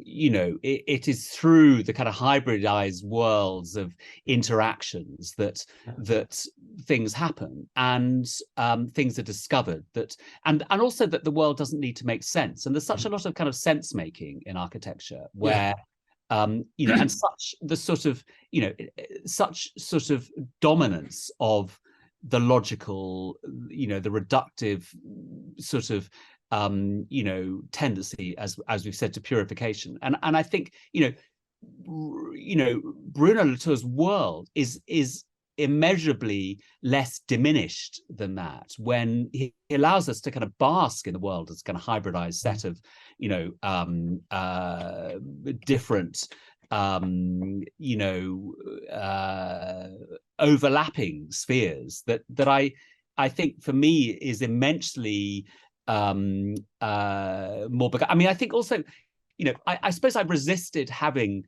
you know, it is through the kind of hybridized worlds of interactions that Yeah. that things happen, and things are discovered, that and also that the world doesn't need to make sense. And there's such a lot of kind of sense making in architecture, Yeah. where you know, and such the sort of, you know, such sort of dominance of the logical, you know, the reductive sort of you know, tendency, as we've said, to purification. And I think, you know, Bruno Latour's world is immeasurably less diminished than that, when he allows us to kind of bask in the world as kind of hybridized set of, you know, different you know, overlapping spheres that I think for me is immensely more. I mean, I think also, you know, I suppose I resisted having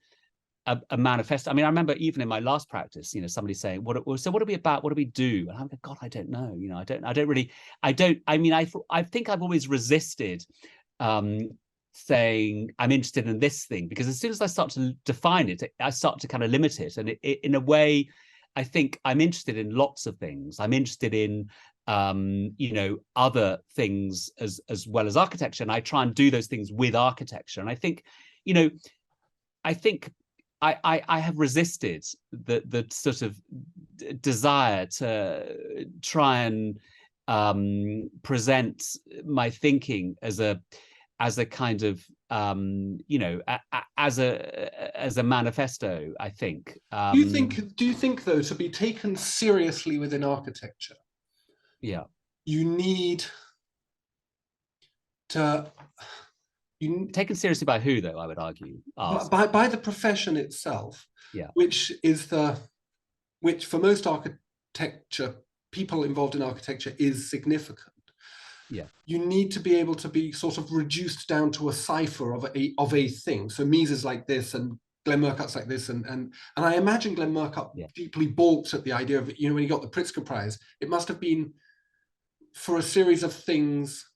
a manifesto. I mean, I remember even in my last practice, you know, somebody saying, so what are we about? What do we do? And I'm like, God, I don't know. You know, I don't really, I mean, I think I've always resisted saying I'm interested in this thing, because as soon as I start to define it, I start to kind of limit it. And in a way, I think I'm interested in lots of things. I'm interested in you know, other things as well as architecture, and I try and do those things with architecture. And I think, you know, I think I have resisted the sort of desire to try and present my thinking as a kind of you know, as a manifesto. I think Do you think though, to be taken seriously within architecture, yeah, you need to taken seriously by who, though, I would argue, by the profession itself, yeah, which for most architecture people involved in architecture is significant. yeah, You need to be able to be sort of reduced down to a cipher of a thing. So Mies is like this, and Glenn Murcutt's like this, and I imagine Glenn Murcutt yeah, deeply balked at the idea of, you know, when he got the Pritzker Prize, it must have been for a series of things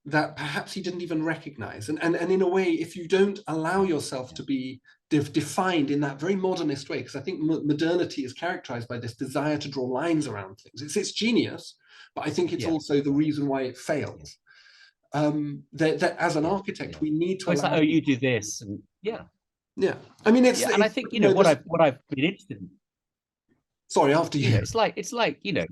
that perhaps he didn't even recognize. And in a way, if you don't allow yourself to be defined in that very modernist way, because I think modernity is characterized by this desire to draw lines around things. It's its genius, but I think it's yeah, also the reason why it fails. That as an yeah, architect, yeah. we need to Well, it's like, allow. oh, you do this, and yeah, Yeah, I mean, yeah. And I think, you you know, know, what this. I've been interested in, Sorry, after you know, you. it's like, you know,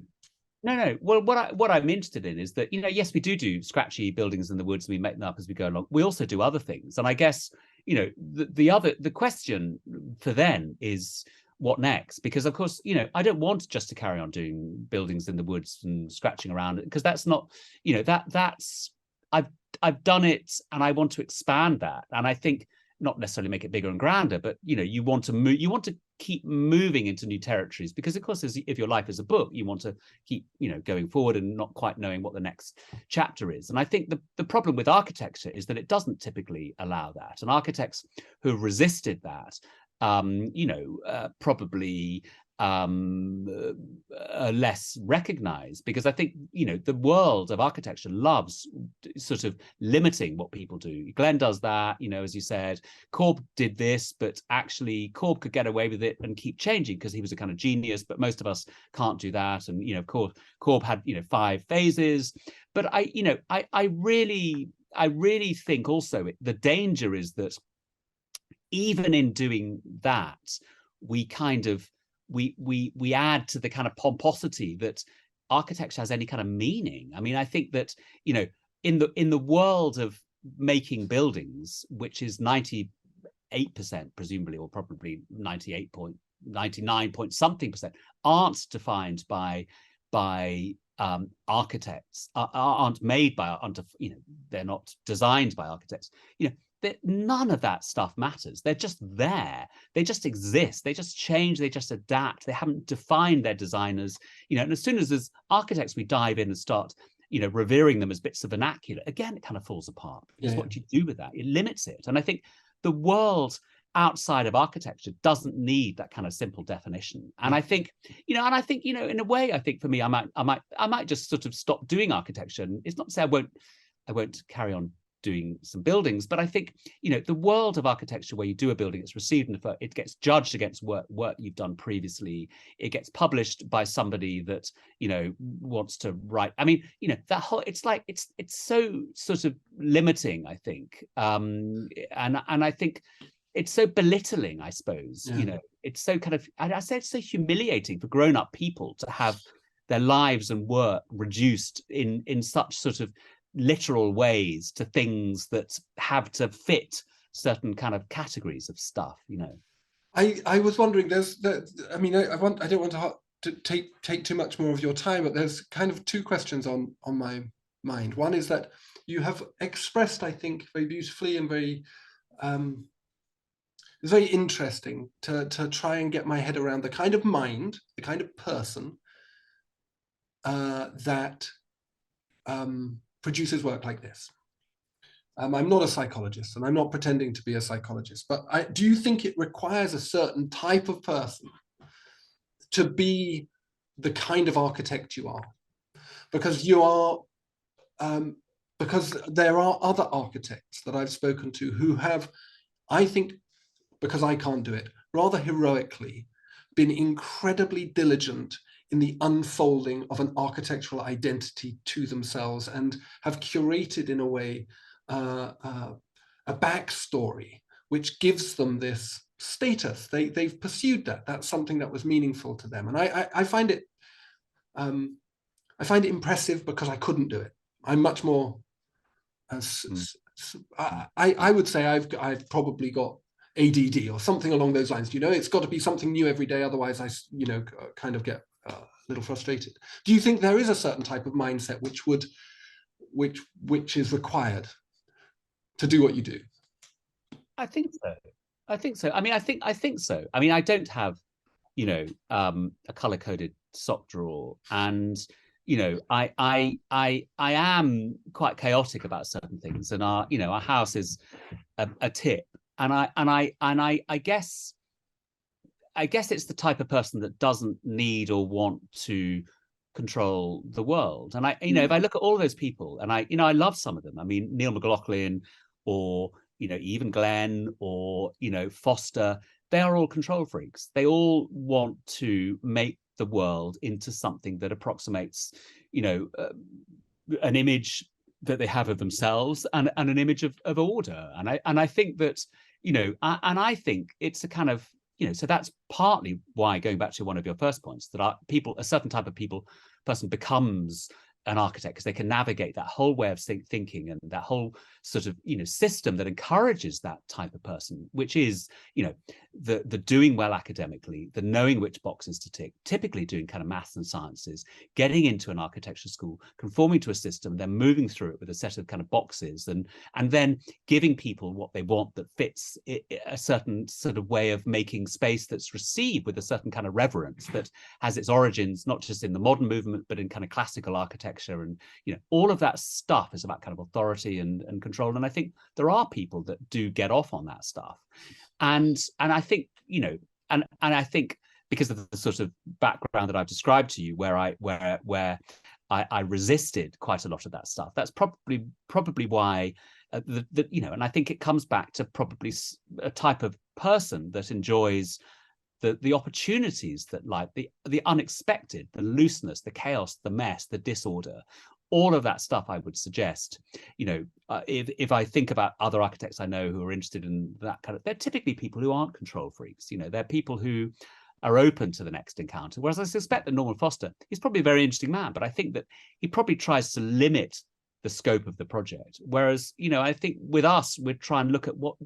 no. Well, what I'm interested in is that, you know, yes, we do scratchy buildings in the woods, and we make them up as we go along. We also do other things, and I guess, you know, the question for then is, what next? Because of course, you know, I don't want just to carry on doing buildings in the woods and scratching around it, because that's not, you know, that's I've done it, and I want to expand that. And I think not necessarily make it bigger and grander, but, you know, you want to move, you want to keep moving into new territories, because of course, if your life is a book, you want to keep, you know, going forward and not quite knowing what the next chapter is. And I think the problem with architecture is that it doesn't typically allow that, and architects who have resisted that you know, probably less recognized, because I think, you know, the world of architecture loves sort of limiting what people do. Glenn does that, you know, as you said. Corb did this, but actually Corb could get away with it and keep changing because he was a kind of genius, but most of us can't do that. And, you know, of course, Corb had, you know, 5 phases. But I really think also the danger is that even in doing that, we kind of we add to the kind of pomposity that architecture has any kind of meaning. I mean, I think that, you know, in the world of making buildings, which is 98% presumably, or probably 98.99 point something percent, aren't defined by architects, aren't made by, you know, they're not designed by architects, you know, that none of that stuff matters. They're just there. They just exist. They just change. They just adapt. They haven't defined their designers, you know. And as soon as architects, we dive in and start, revering them as bits of vernacular, again, it kind of falls apart, because Yeah, what do you do with that? It limits it. And I think the world outside of architecture doesn't need that kind of simple definition. And I think, in a way, I think for me, I might just sort of stop doing architecture. And it's not to say I won't carry on doing some buildings, but I think, the world of architecture, where you do a building, it's received and it gets judged against work you've done previously. It gets published by somebody that, wants to write. I mean, that whole, it's like, it's so sort of limiting, I think. And I think it's so belittling, I suppose. yeah. It's so kind of, I say it's so humiliating for grown-up people to have their lives and work reduced in such sort of literal ways to things that have to fit certain kind of categories of stuff. I was wondering, I don't want to take too much more of your time, but there's kind of two questions on my mind. One is that you have expressed, I think, very beautifully and very it's very interesting to try and get my head around the kind of mind, the kind of person that produces work like this. I'm not a psychologist, and I'm not pretending to be a psychologist, but do you think it requires a certain type of person to be the kind of architect you are? Because you are, because there are other architects that I've spoken to who have, I think, because I can't do it, rather heroically been incredibly diligent in the unfolding of an architectural identity to themselves, and have curated, in a way, a backstory which gives them this status. They've pursued that. That's something that was meaningful to them, and I find it impressive, because I couldn't do it. I'm much more. I would say I've probably got ADD or something along those lines. It's got to be something new every day, otherwise I kind of get a little frustrated. Do you think there is a certain type of mindset which is required to do what you do? I think so. I mean, I think so. I mean, I don't have, a color-coded sock drawer, and I am quite chaotic about certain things, and our house is a tip, and I guess it's the type of person that doesn't need or want to control the world. And if I look at all those people, and I love some of them. I mean, Neil McLaughlin, or even Glenn, or Foster, they are all control freaks. They all want to make the world into something that approximates an image that they have of themselves, and an image of order. And I think that I think it's a kind of, so that's partly why, going back to one of your first points, that a certain type of person becomes an architect, because they can navigate that whole way of thinking, and that whole sort of system that encourages that type of person, which is the doing well academically, the knowing which boxes to tick, typically doing kind of maths and sciences, getting into an architecture school, conforming to a system, then moving through it with a set of kind of boxes, and then giving people what they want that fits a certain sort of way of making space that's received with a certain kind of reverence, that has its origins not just in the modern movement, but in kind of classical architecture. And all of that stuff is about kind of authority and control. And I think there are people that do get off on that stuff, and I think and I think, because of the sort of background that I've described to you, where I resisted quite a lot of that stuff, that's probably why and I think it comes back to probably a type of person that enjoys the opportunities that, like, the unexpected, the looseness, the chaos, the mess, the disorder, all of that stuff. I would suggest, if I think about other architects I know who are interested in that kind of, they're typically people who aren't control freaks. They're people who are open to the next encounter. Whereas I suspect that Norman Foster, he's probably a very interesting man, but I think that he probably tries to limit the scope of the project. Whereas, I think with us, we're trying to look at what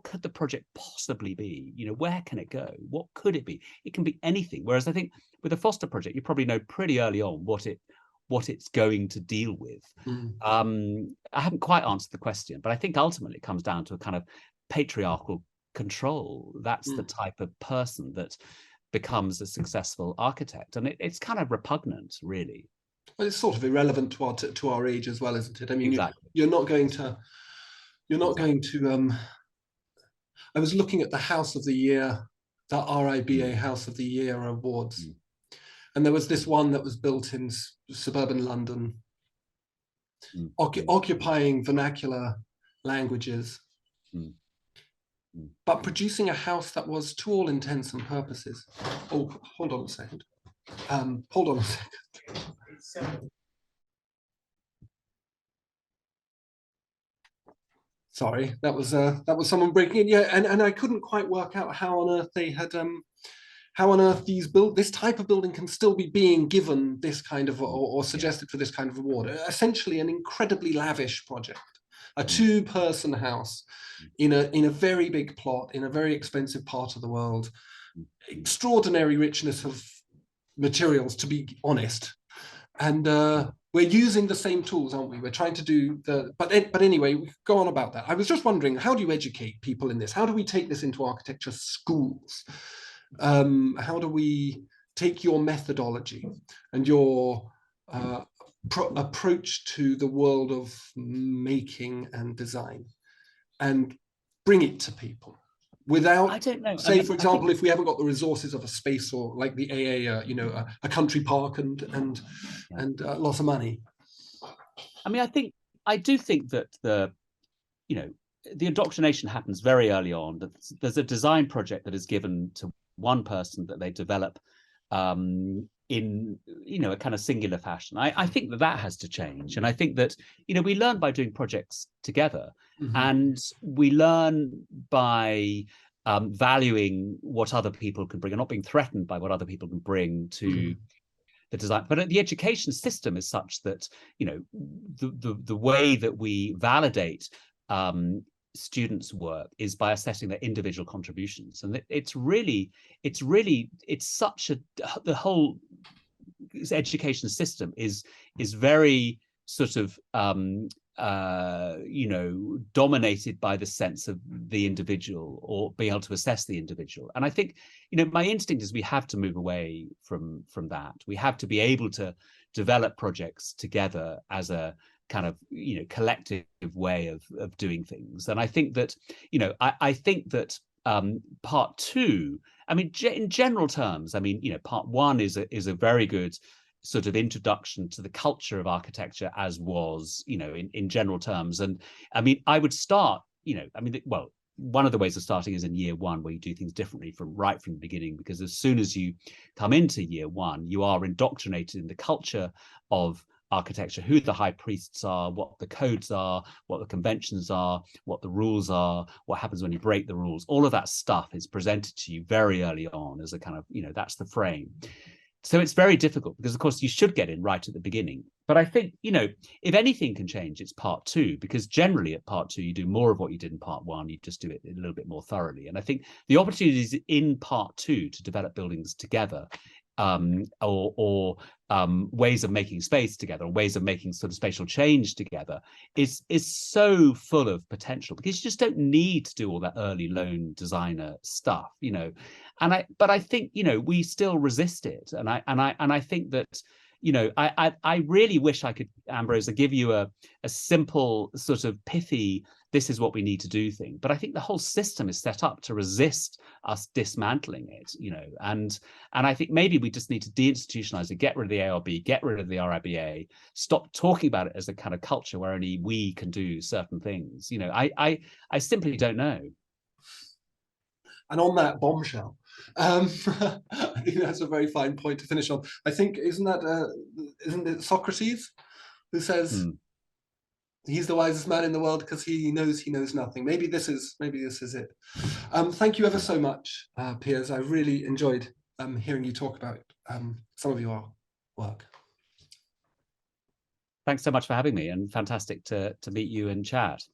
could the project possibly be? Where can it go? What could it be? It can be anything. Whereas I think with the Foster project, you probably know pretty early on what it's going to deal with. I haven't quite answered the question, but I think ultimately it comes down to a kind of patriarchal control. That's the type of person that becomes a successful architect, and it's kind of repugnant, really. Well, it's sort of irrelevant to our age as well, isn't it? I mean, Exactly. you're not going to, Exactly. I was looking at the House of the Year, the RIBA Mm, House of the Year awards, mm, and there was this mm, one that was built in suburban London, mm, mm, occupying vernacular languages, mm, mm. but producing a house that was, to all intents and purposes. Oh, hold on a second. Hold on a second. Sorry, that was someone breaking in. Yeah, and I couldn't quite work out how on earth they had how on earth this type of building can still be being given this kind of or Yeah. suggested for this kind of award. Essentially, an incredibly lavish project, a Mm, two-person house mm, in a very big plot in a very expensive part of the world. mm, mm, Extraordinary richness of materials, to be honest, and mm. we're using the same tools, aren't we? We're trying to do but anyway, we go on about that. I was just wondering, how do you educate people in this? How do we take this into architecture schools? How do we take your methodology and your approach to the world of making and design and bring it to people without, I don't know. I say, mean, for I think, example, if we haven't got the resources of a space or like the AA, a country park yeah. lots of money. I mean, I do think that you know, the indoctrination happens very early on. That there's a design project that is given to one person that they develop in a kind of singular fashion. I think that has to change, and I think that we learn by doing projects together, and we learn by valuing what other people can bring and not being threatened by what other people can bring to the design. But the education system is such that the way that we validate students' work is by assessing their individual contributions, and it's such the whole education system is very sort of dominated by the sense of the individual or being able to assess the individual. And I think my instinct is we have to move away from that. We have to be able to develop projects together as a kind of collective way of doing things. And I think that I think that part two, I mean, in general terms, I mean, part one is a very good sort of introduction to the culture of architecture, as was, in general terms. And I mean, I would start, well, one of the ways of starting is in year one, where you do things differently right from the beginning, because as soon as you come into year one, you are indoctrinated in the culture of architecture, who the high priests are, what the codes are, what the conventions are, what the rules are, what happens when you break the rules. All of that stuff is presented to you very early on as a kind of, that's the frame. So it's very difficult because, of course, you should get in right at the beginning. But I think, if anything can change, it's part two, because generally at part two, you do more of what you did in part one. You just do it a little bit more thoroughly. And I think the opportunities in part two to develop buildings together, or ways of making space together, or ways of making sort of spatial change together, is so full of potential, because you just don't need to do all that early lone designer stuff, but I think we still resist it, and I think that I really wish I could, Ambrose, give you a simple sort of pithy, this is what we need to do thing. But I think the whole system is set up to resist us dismantling it, and I think maybe we just need to deinstitutionalize it, get rid of the ARB, get rid of the RIBA, stop talking about it as a kind of culture where only we can do certain things. I simply don't know. And on that bombshell, I think that's a very fine point to finish on. I think isn't it Socrates who says he's the wisest man in the world because he knows nothing. Maybe this is it. Thank you ever so much, Piers. I really enjoyed hearing you talk about some of your work. Thanks so much for having me, and fantastic to meet you and chat.